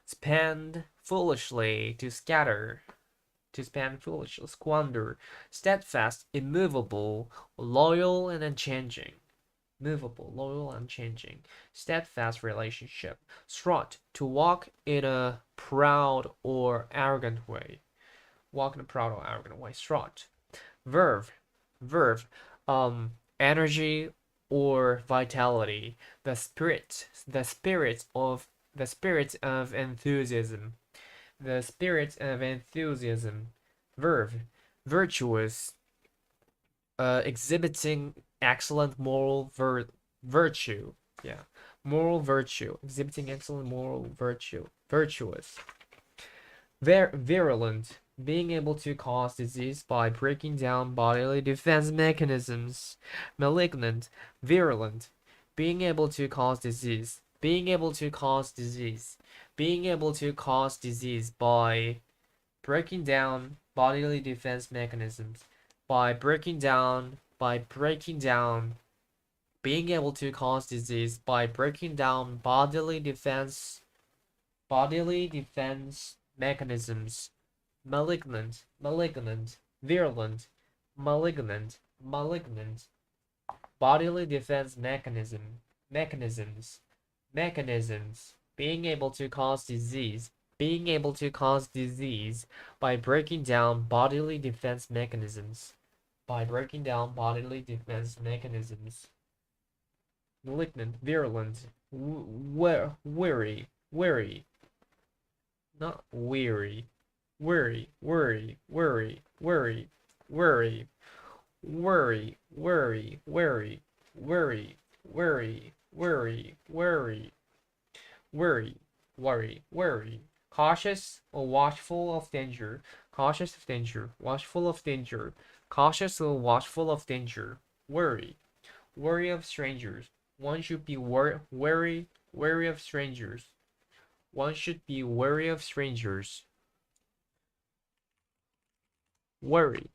spend foolishly, to scatter. To spend foolishly, squander. Steadfast, immovable, loyal and unchanging. Movable, loyal, unchanging. Steadfast relationship. Strut, to walk in a proud or arrogant way. Walk in a proud or arrogant way. Strut. Verve, energy or vitality. The spirit of enthusiasm. The spirit of enthusiasm. Verve, virtuous, exhibiting excellent moral virtue. Yeah, moral virtue. Exhibiting excellent moral virtue. Virtuous. Virulent, being able to cause disease by breaking down bodily defense mechanisms. Malignant, virulent, being able to cause disease. Being able to cause disease. Being able to cause disease by breaking down bodily defense mechanisms. By breaking down, being able to cause disease by breaking down bodily defense mechanisms. Malignant, virulent, malignant, bodily defense mechanisms, being able to cause disease, being able to cause disease by breaking down bodily defense mechanisms. By breaking down bodily defense mechanisms. Malignant, virulent, weary, not weary, worry, worry, worry, worry, worry, worry, worry, worry, worry, worry, worry, worry, worry, worry. Cautious or watchful of danger, cautious of danger, watchful of danger, cautious or watchful of danger, worry, worry of strangers. One should be wary of strangers. One should be wary of strangers. Wary,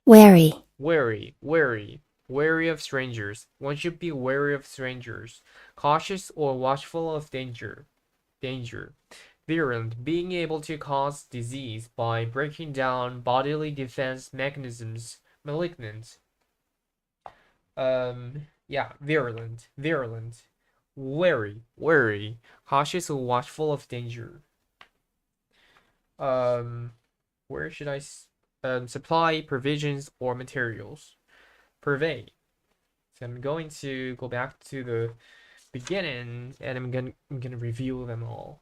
Wary. wary of strangers. One should be wary of strangers. Cautious or watchful of danger. Virulent, being able to cause disease by breaking down bodily defense mechanisms. Malignant. Yeah, virulent. Wary, cautious or watchful of danger. Where should I supply provisions or materials? Purvey. So I'm going to go back to the beginning and I'm gonna review them all.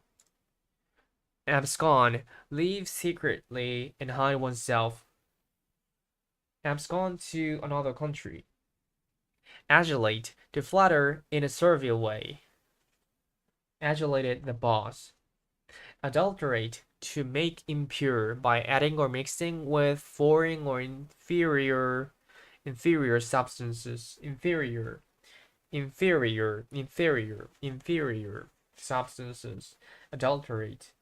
Abscond, leave secretly and hide oneself. Abscond to another country. Adulate, to flatter in a servile way. Adulated the boss. Adulterate, to make impure by adding or mixing with foreign or inferior substances. Inferior substances. Adulterate.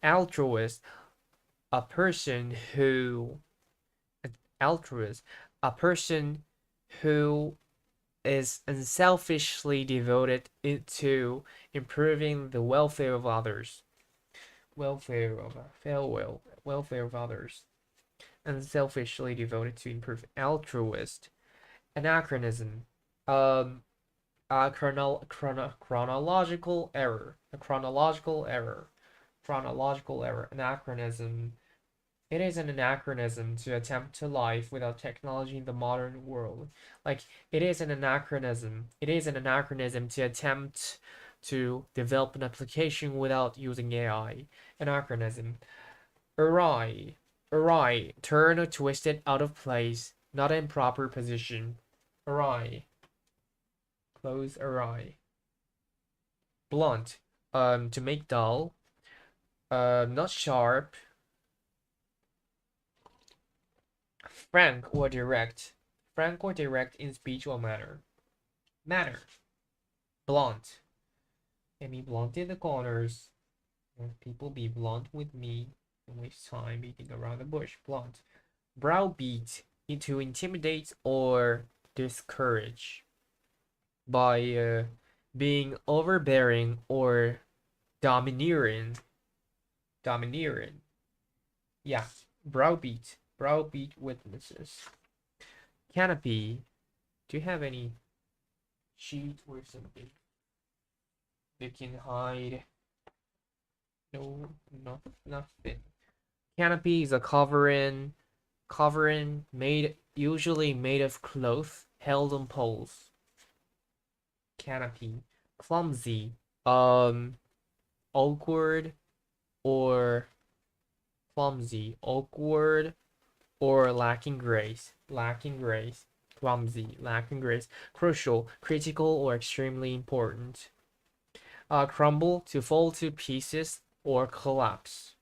Altruist, a person who is unselfishly devoted to improving the welfare of others. Welfare of others. Unselfishly devoted to improve. Altruist. Anachronism. A chronological error. Anachronism. It is an anachronism to attempt to live without technology in the modern world. Like, it is an anachronism to attempt to develop an application without using AI. Anachronism. Awry, turn or twisted out of place, not in proper position. Awry. Close awry. Blunt, to make dull. Not sharp. Frank or direct in speech or manner. Blunt. Let me blunt in the corners. Let people be blunt with me. Don't waste time beating around the bush. Blunt. Browbeat, to intimidate or discourage. By being overbearing or domineering. Yeah, browbeat witnesses. Canopy, do you have any sheet or something you can hide? No, nothing. Canopy is a covering usually made of cloth held on poles. Canopy. Clumsy, awkward or lacking grace. Clumsy, lacking grace. Crucial, critical or extremely important. Crumble, to fall to pieces or collapse.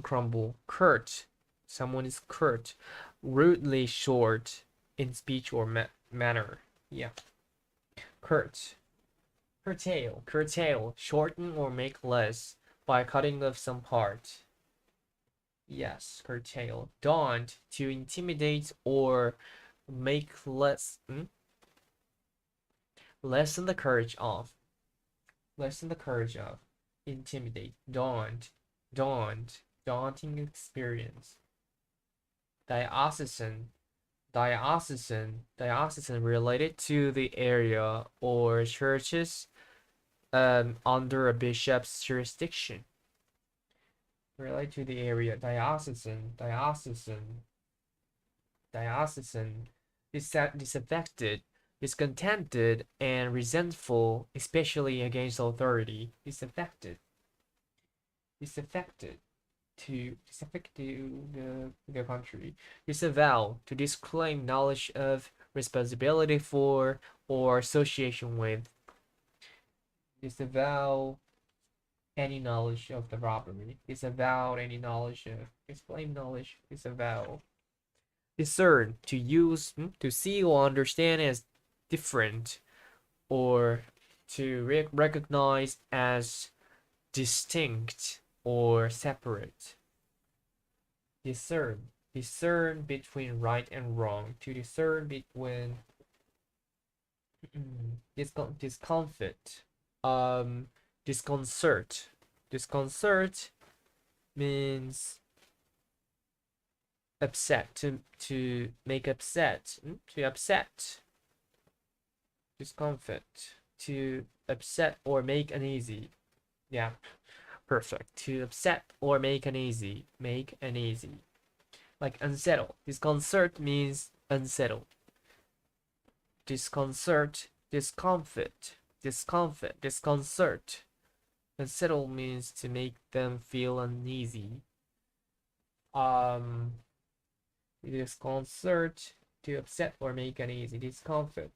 Crumble. Curt, someone is curt, rudely short in speech or manner. Yeah. Curt. Curtail, shorten or make less by cutting off some part. Yes, curtail. Daunt, to intimidate or make less. Lessen the courage of. Intimidate. Daunt. Daunting experience. Diocesan, related to the area or churches under a bishop's jurisdiction. Relate to the area diocesan, disaffected, discontented, and resentful, especially against authority. Disaffected to the country. Disavow, to disclaim knowledge of, responsibility for, or association with. Disavow any knowledge of the robbery. Disavow any knowledge of. Disclaim knowledge. Disavow. Discern, to use, to see or understand as different, or to recognize as distinct or separate. Discern between right and wrong. To discern between discomfort, disconcert. Disconcert means upset, to make upset, to upset. Discomfort, to upset or make uneasy. Yeah, perfect. To upset or make uneasy. Make uneasy. Like unsettle. Disconcert means unsettle. Disconcert, discomfort, disconcert. Unsettle means to make them feel uneasy. Disconcert, to upset or make uneasy. Discomfort.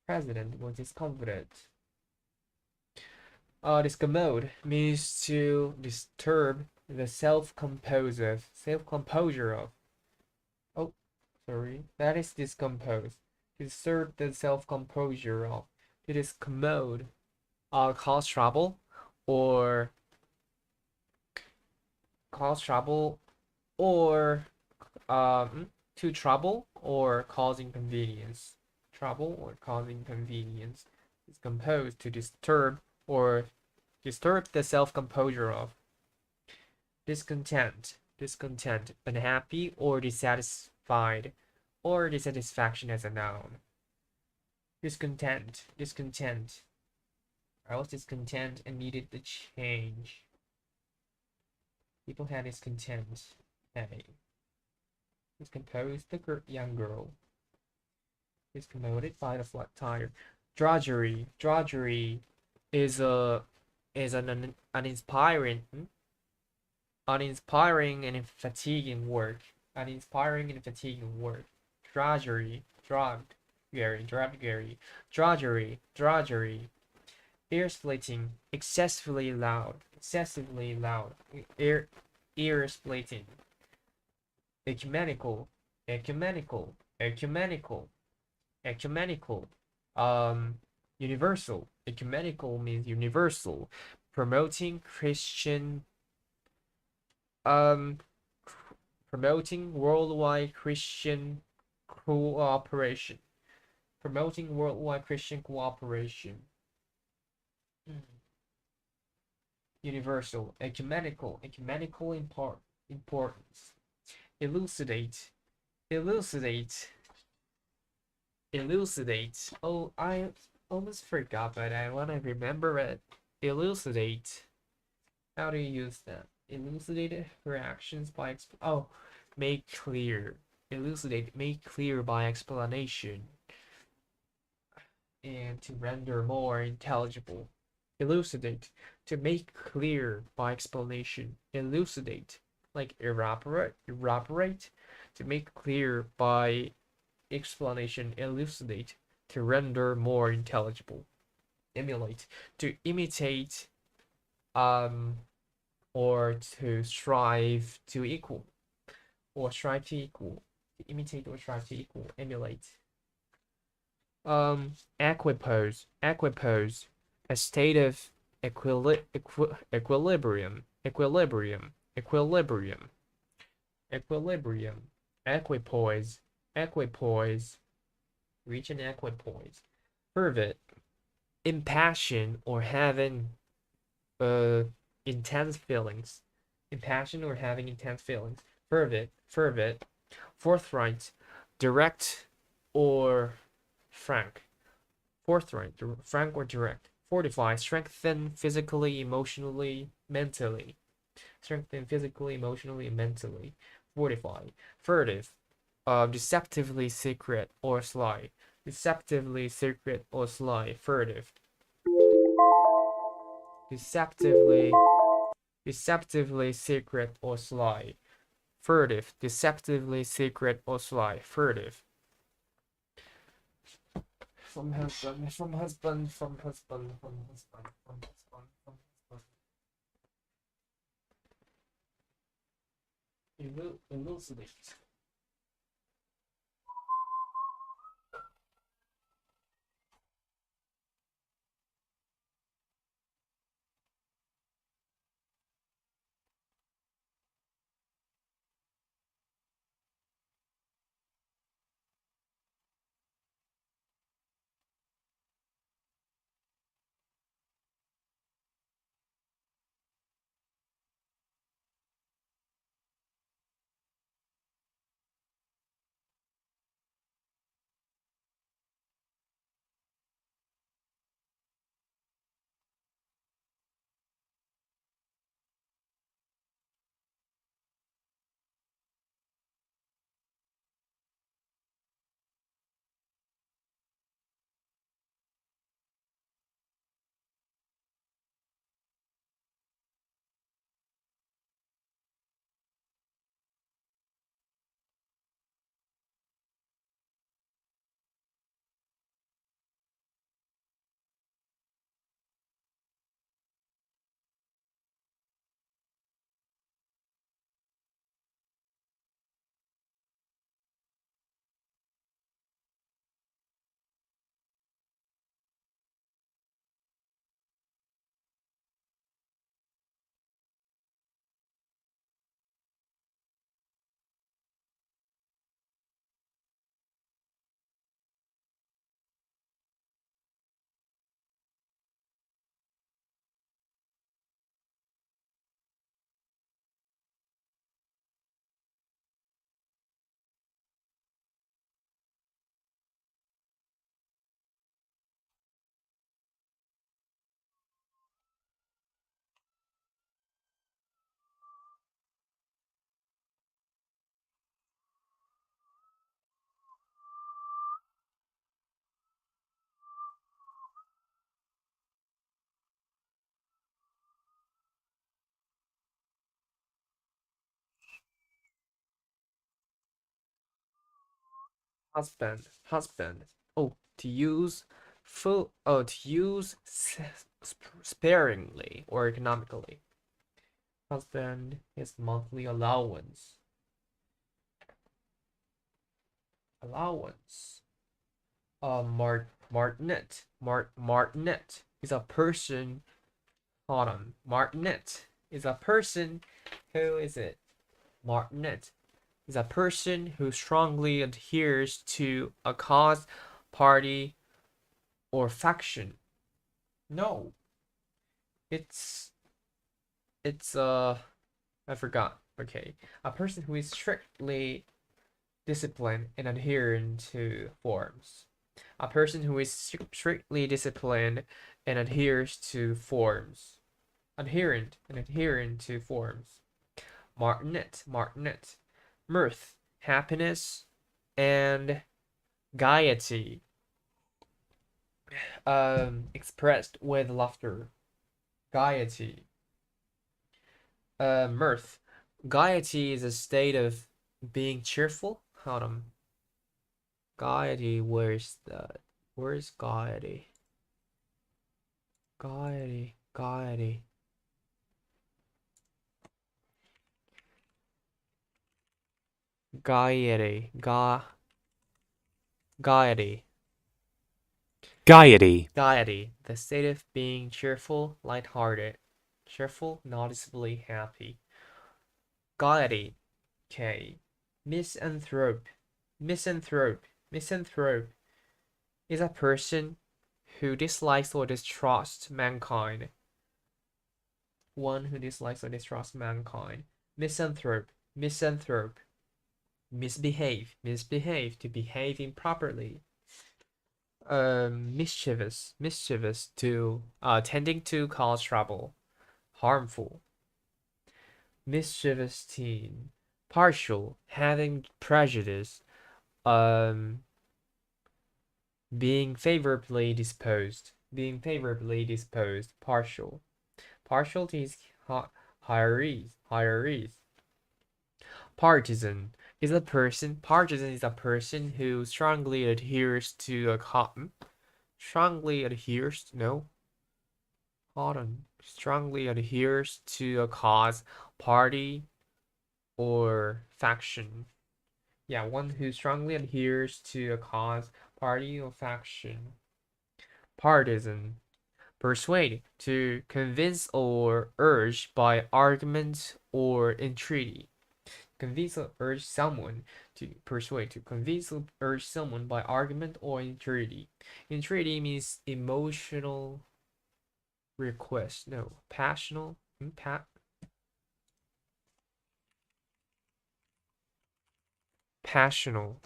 President was discomfited. Discommode means to disturb the self-composure of. Oh, sorry. That is discompose. Disturb the self-composure of. To discommode, cause trouble, or to trouble or cause inconvenience. Trouble or cause inconvenience. Discompose, to disturb or disturb the self-composure of. Discontent, unhappy or dissatisfied, or dissatisfaction as a noun. Discontent. I was discontent and needed the change. People had discontent. Hey. Discomposed the young girl. Discommoded by the flat tire. Drudgery is an uninspiring and fatiguing work. Drudgery. Ear splitting, excessively loud. Ear splitting. Ecumenical. Universal. Ecumenical means universal. Promoting worldwide Christian cooperation. Universal. Ecumenical importance. Elucidate. Oh, I almost forgot, but I want to remember it. Elucidate. How do you use that? Elucidate her actions by make clear. Elucidate, make clear by explanation. And to render more intelligible. Elucidate, to make clear by explanation. Elucidate, like evaporate, to make clear by explanation. Elucidate, to render more intelligible. Emulate, to imitate, or to strive to equal, to imitate or strive to equal. Emulate. Equipose, a state of equilibrium. Equipoise, reach an equipoise. Fervid, impassion or having intense feelings. Fervid, forthright, direct or frank. Forthright, frank or direct. Fortify, strengthen physically, emotionally, mentally. Strengthen physically, emotionally, and mentally. Fortify. Furtive, deceptively secret or sly. Deceptively secret or sly. Furtive. Deceptively secret or sly. Furtive. Deceptively secret or sly. Furtive. From husband, from husband, from husband, from husband, from husband, from husband. Elucidate. Husband, husband. Oh, to use sparingly or economically. Husband, his monthly allowance. Allowance. Martinet is a person. Hold on. Martinet is a person. Who is it? Martinet is a person who strongly adheres to a cause, party, or faction. No, it's I forgot. Okay, a person who is strictly disciplined and adhering to forms. A person who is strictly disciplined and adheres to forms. Adherent and adhering to forms. Martinet. Mirth, happiness, and gaiety. Expressed with laughter. Gaiety. Mirth. Gaiety is a state of being cheerful. Hold on. Gaiety, where's gaiety? Gaiety. Gaiety. Gaiety. Gaiety. Gaiety. The state of being cheerful, lighthearted. Cheerful, noticeably happy. Gaiety. Okay. Misanthrope. Misanthrope is a person who dislikes or distrusts mankind. One who dislikes or distrusts mankind. Misanthrope. Misbehave, to behave improperly. Mischievous to tending to cause trouble, harmful. Mischievous teen, partial, having prejudice, um, being favorably disposed, partial. Partial to his hierarchies. Partisan is a person who strongly adheres to a strongly adheres to a cause, party, or faction. Yeah, one who strongly adheres to a cause, party, or faction. Partisan. Persuade, to convince or urge by argument or entreaty. Convince or urge someone to persuade, to convince or urge someone by argument or entreaty. Entreaty means emotional request. No, passional. Passional.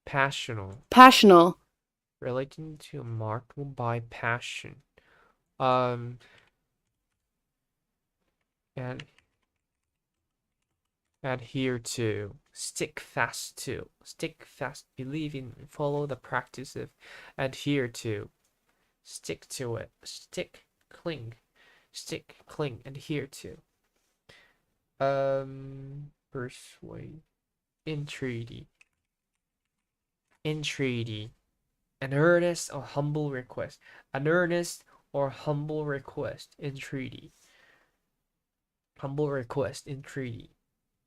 Passional. Passional. Relating to marked by passion. And adhere to, stick fast, believe in, follow the practice of, adhere to, stick to it, cling, adhere to. Persuade, entreaty, an earnest or humble request, entreaty,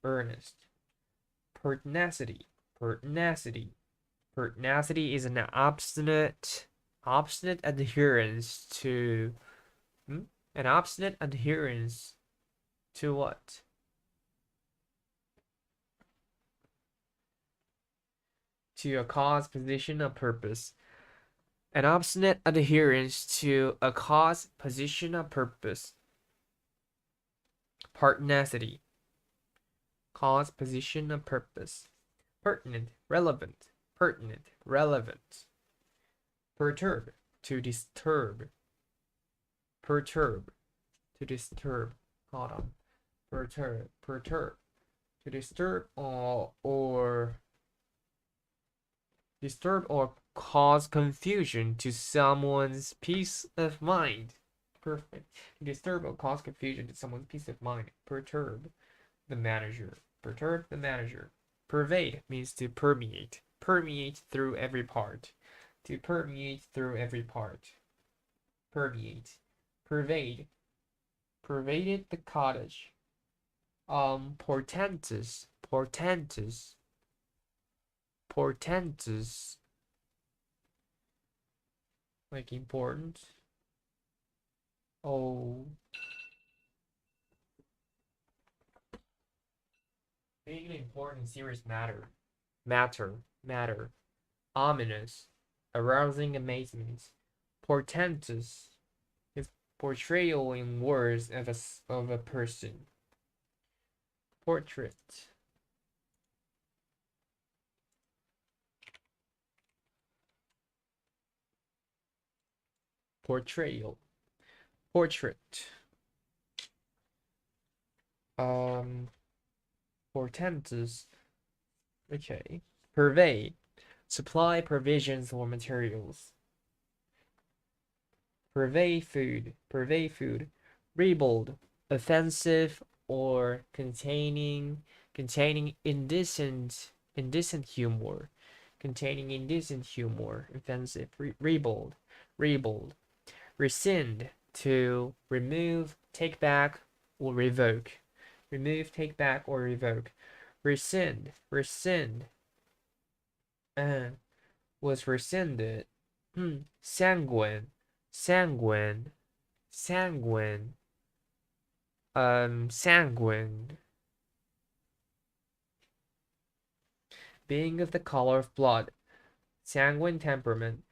earnest. Pertinacity is an obstinate adherence to what? To a cause, position, or purpose. An obstinate adherence to a cause, position, or purpose. Pertinacity. Cause, position, or purpose. Pertinent, relevant. Perturb, to disturb. Hold on. Perturb, to disturb or cause confusion to someone's peace of mind. Perfect. To disturb or cause confusion to someone's peace of mind. Perturb the manager. Pervade means to permeate through every part. Pervade. Pervaded the cottage. Portentous, like important. Oh, big and important, serious matter. Ominous, arousing amazement. Portentous is portrayal in words of a person. Portrait. Portrayal. Portrait. Portentous. Okay. Purvey. Supply provisions or materials. Purvey food. Ribald. Offensive or containing indecent humor. Offensive. Ribald. Rescind, to remove, take back, or revoke. Rescind. Was rescinded. Sanguine. Sanguine. Being of the color of blood. Sanguine temperament.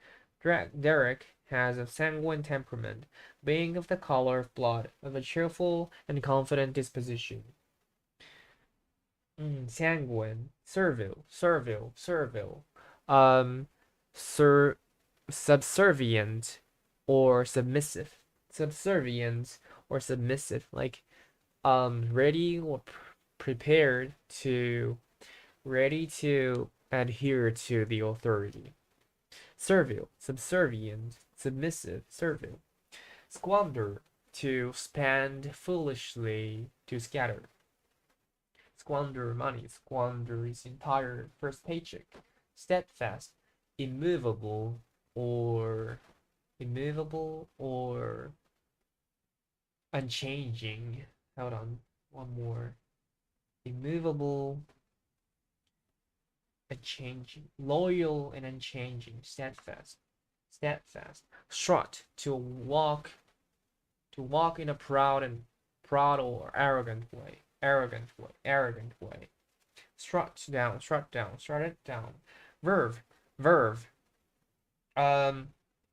Derek has a sanguine temperament, being of the color of blood, of a cheerful and confident disposition. Sanguine, servile. Um, sur subservient or submissive. Subservient or submissive, like ready or prepared to ready to adhere to the authority. Servile, subservient, submissive, servile. Squander, to spend foolishly, to scatter. Squander money, squander his entire first paycheck. Steadfast, immovable or unchanging. Hold on, one more. Immovable, unchanging, loyal and unchanging, steadfast. Strut, to walk in a proud or arrogant way. Strut down, strut it down. Verve,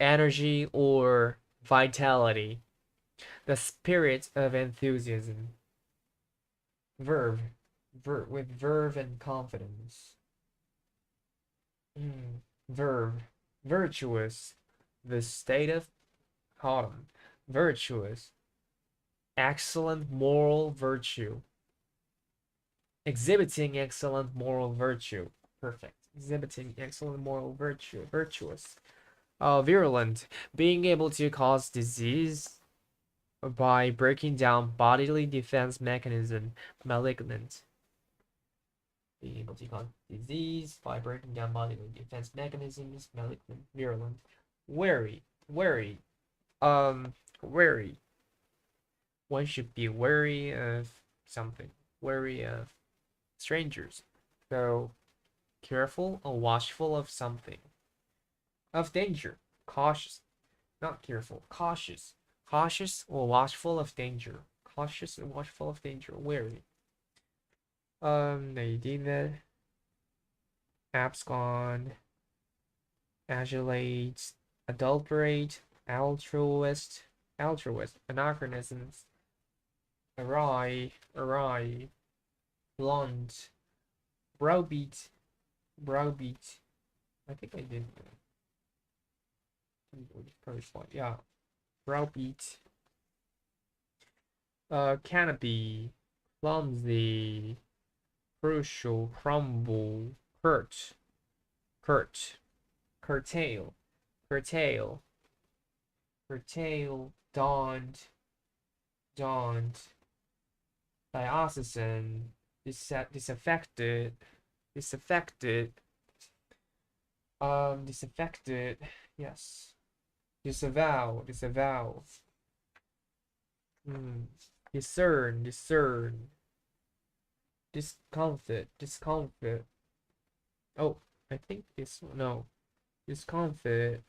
energy or vitality, the spirit of enthusiasm. Verve, with verve and confidence. Verve, virtuous, the state of autumn. Virtuous, excellent moral virtue. Exhibiting excellent moral virtue. Perfect. Exhibiting excellent moral virtue. Virtuous. Virulent, being able to cause disease by breaking down bodily defense mechanism. Malignant, being able to cause disease by breaking down bodily defense mechanisms. Malignant. Virulent. Wary, wary. One should be wary of something. Wary of strangers. So careful or watchful of something. Of danger. Cautious. Not careful. Cautious. Cautious or watchful of danger. Cautious and watchful of danger. Wary. Nadine. Abscond. Adulate. Adulterate. Altruist. Anachronisms. Awry. Blunt. Browbeat. I think I did. Probably fine. Yeah. Browbeat. Canopy. Clumsy. Crucial. Crumble. Curtail. Dawned. Diocesan. Disaffected. Yes. Disavow. Discern. Discomfort. Oh, I think this, no. Discomfort.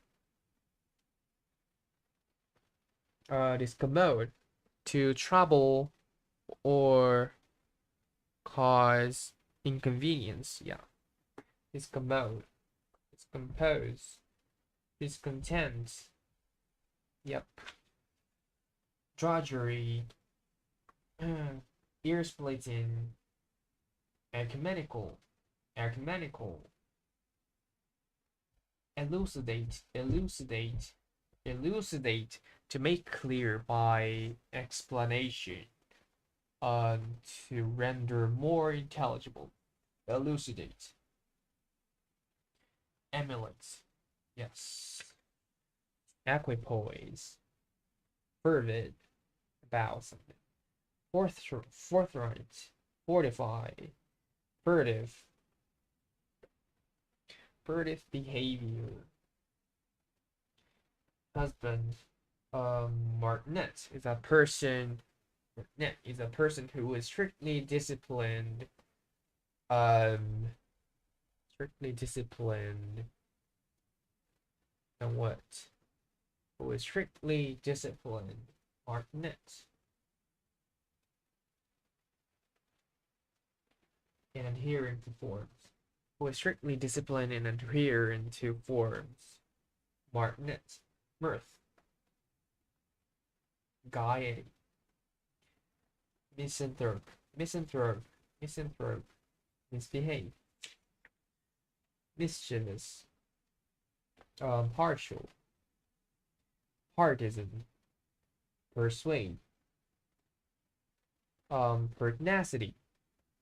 Discommode, to trouble or cause inconvenience. Yeah. Discommode. Discompose. Discontent. Yep. Drudgery. Ear splitting. Ecumenical. Elucidate. To make clear by explanation. To render more intelligible. Elucidate. Emulate. Yes. Equipoise. Fervid. About something. Forthright. Fortify. Furtive. Behavior. Husband. Martinet is a person. Martinet is a person who is strictly disciplined. And what? Who is strictly disciplined. Martinet. And adhering to forms. Who is strictly disciplined and adhering to forms. Martinet. mirth, gaiety, misanthrope, misbehave, mischievous, partial, partisan, persuade, pertinacity.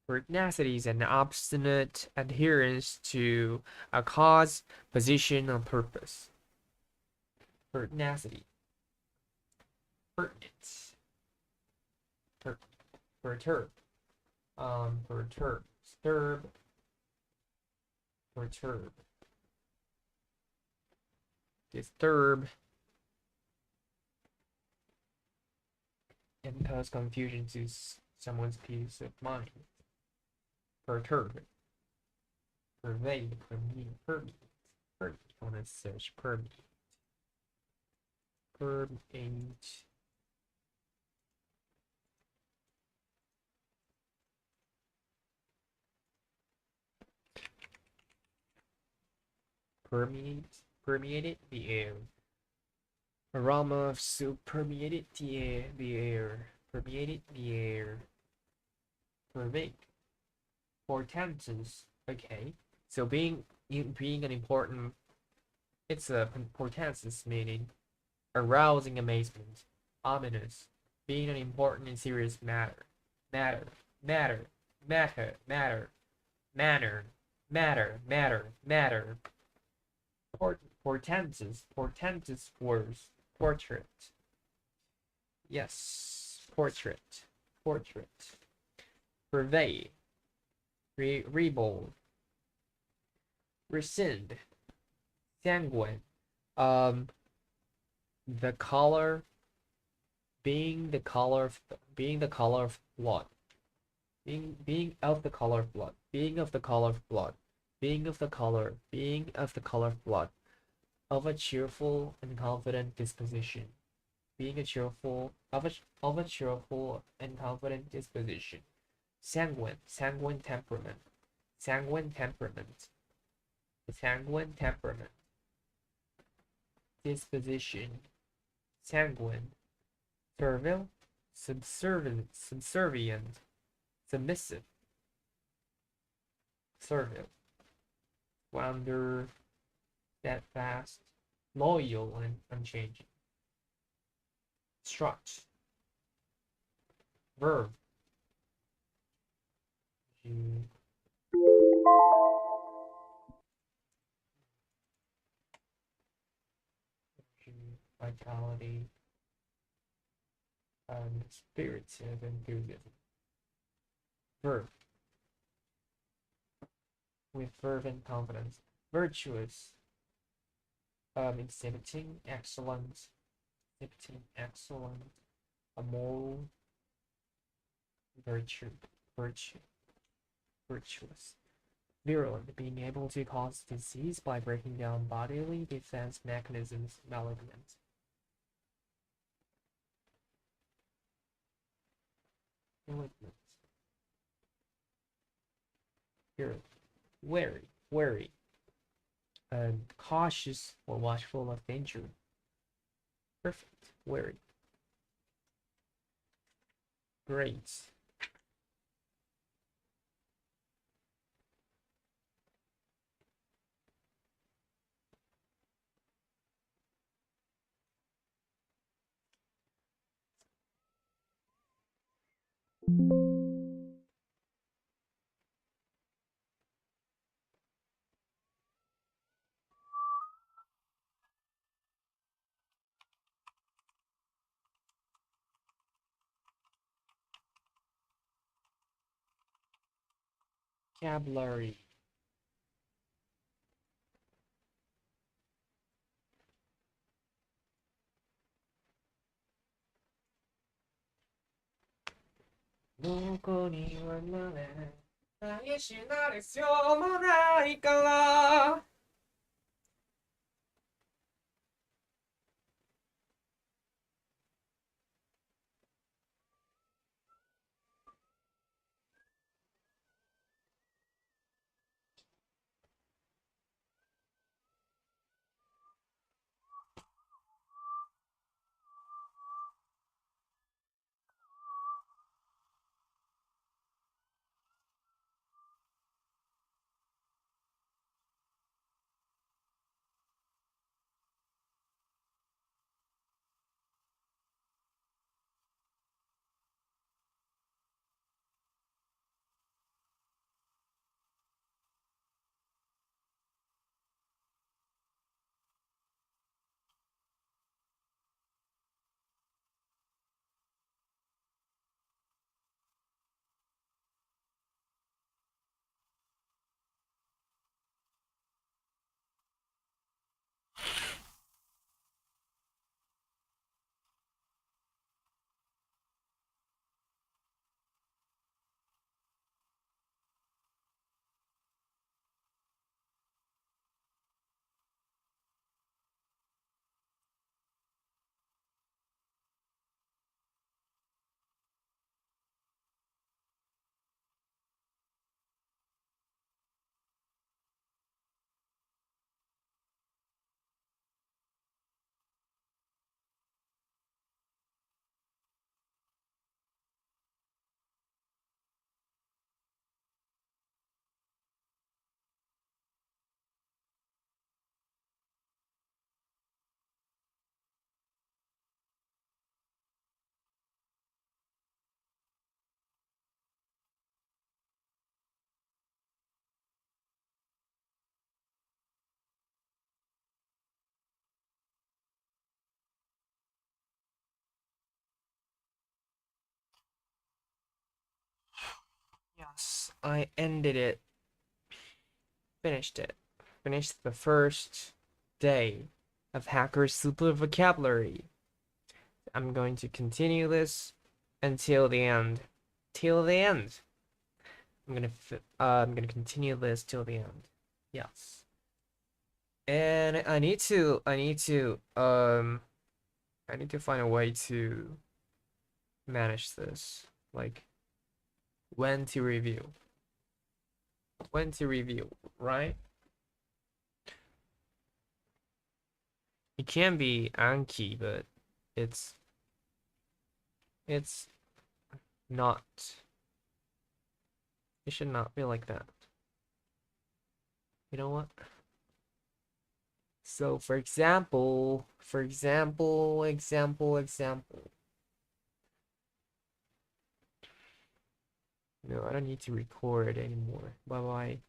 Pertinacity is an obstinate adherence to a cause, position, or purpose. Pertinacity. Pertinence. Perturb. Perturb. Perturb. Disturb. And cause confusion to someone's peace of mind. Perturb. Pervade. Permeate. I want to search permeate. Permeate. Permeated the air. Aroma of soup permeated the air. Permeated the air. Pervade. Portentous. Okay. So being an important, it's a portentous meaning arousing amazement, ominous, being an important and serious matter, manner, portentous words, portrait. Yes, portrait. Pervade, rebuild, rescind, sanguine. The color, being the color of blood, being of the color of blood, being of the color of blood, of a cheerful and confident disposition, being a cheerful of a cheerful and confident disposition. Sanguine temperament, disposition. Sanguine, servile, subservient, submissive, servile, flounder, steadfast, loyal, and unchanging. Strut, verb, vitality, spirited enthusiasm. Verb, with fervent confidence. Virtuous, exhibiting excellence, a moral virtuous. Virulent, being able to cause disease by breaking down bodily defense mechanisms. Malignant. Virulent. Wary, cautious or watchful of danger. Perfect. Wary. Great. Vocabulary.どこにはなれ何しなる必要もないから Yes, I ended it. Finished it. Finished the first day of Hacker Super Vocabulary. I'm going to continue this until the end. Till the end. I'm gonna continue this till the end. Yes. And I need to find a way to manage this. Like when to review. When to review, right? It can be Anki, but it's not. It should not be like that. You know what? So for example. No, I don't need to record anymore. Bye bye.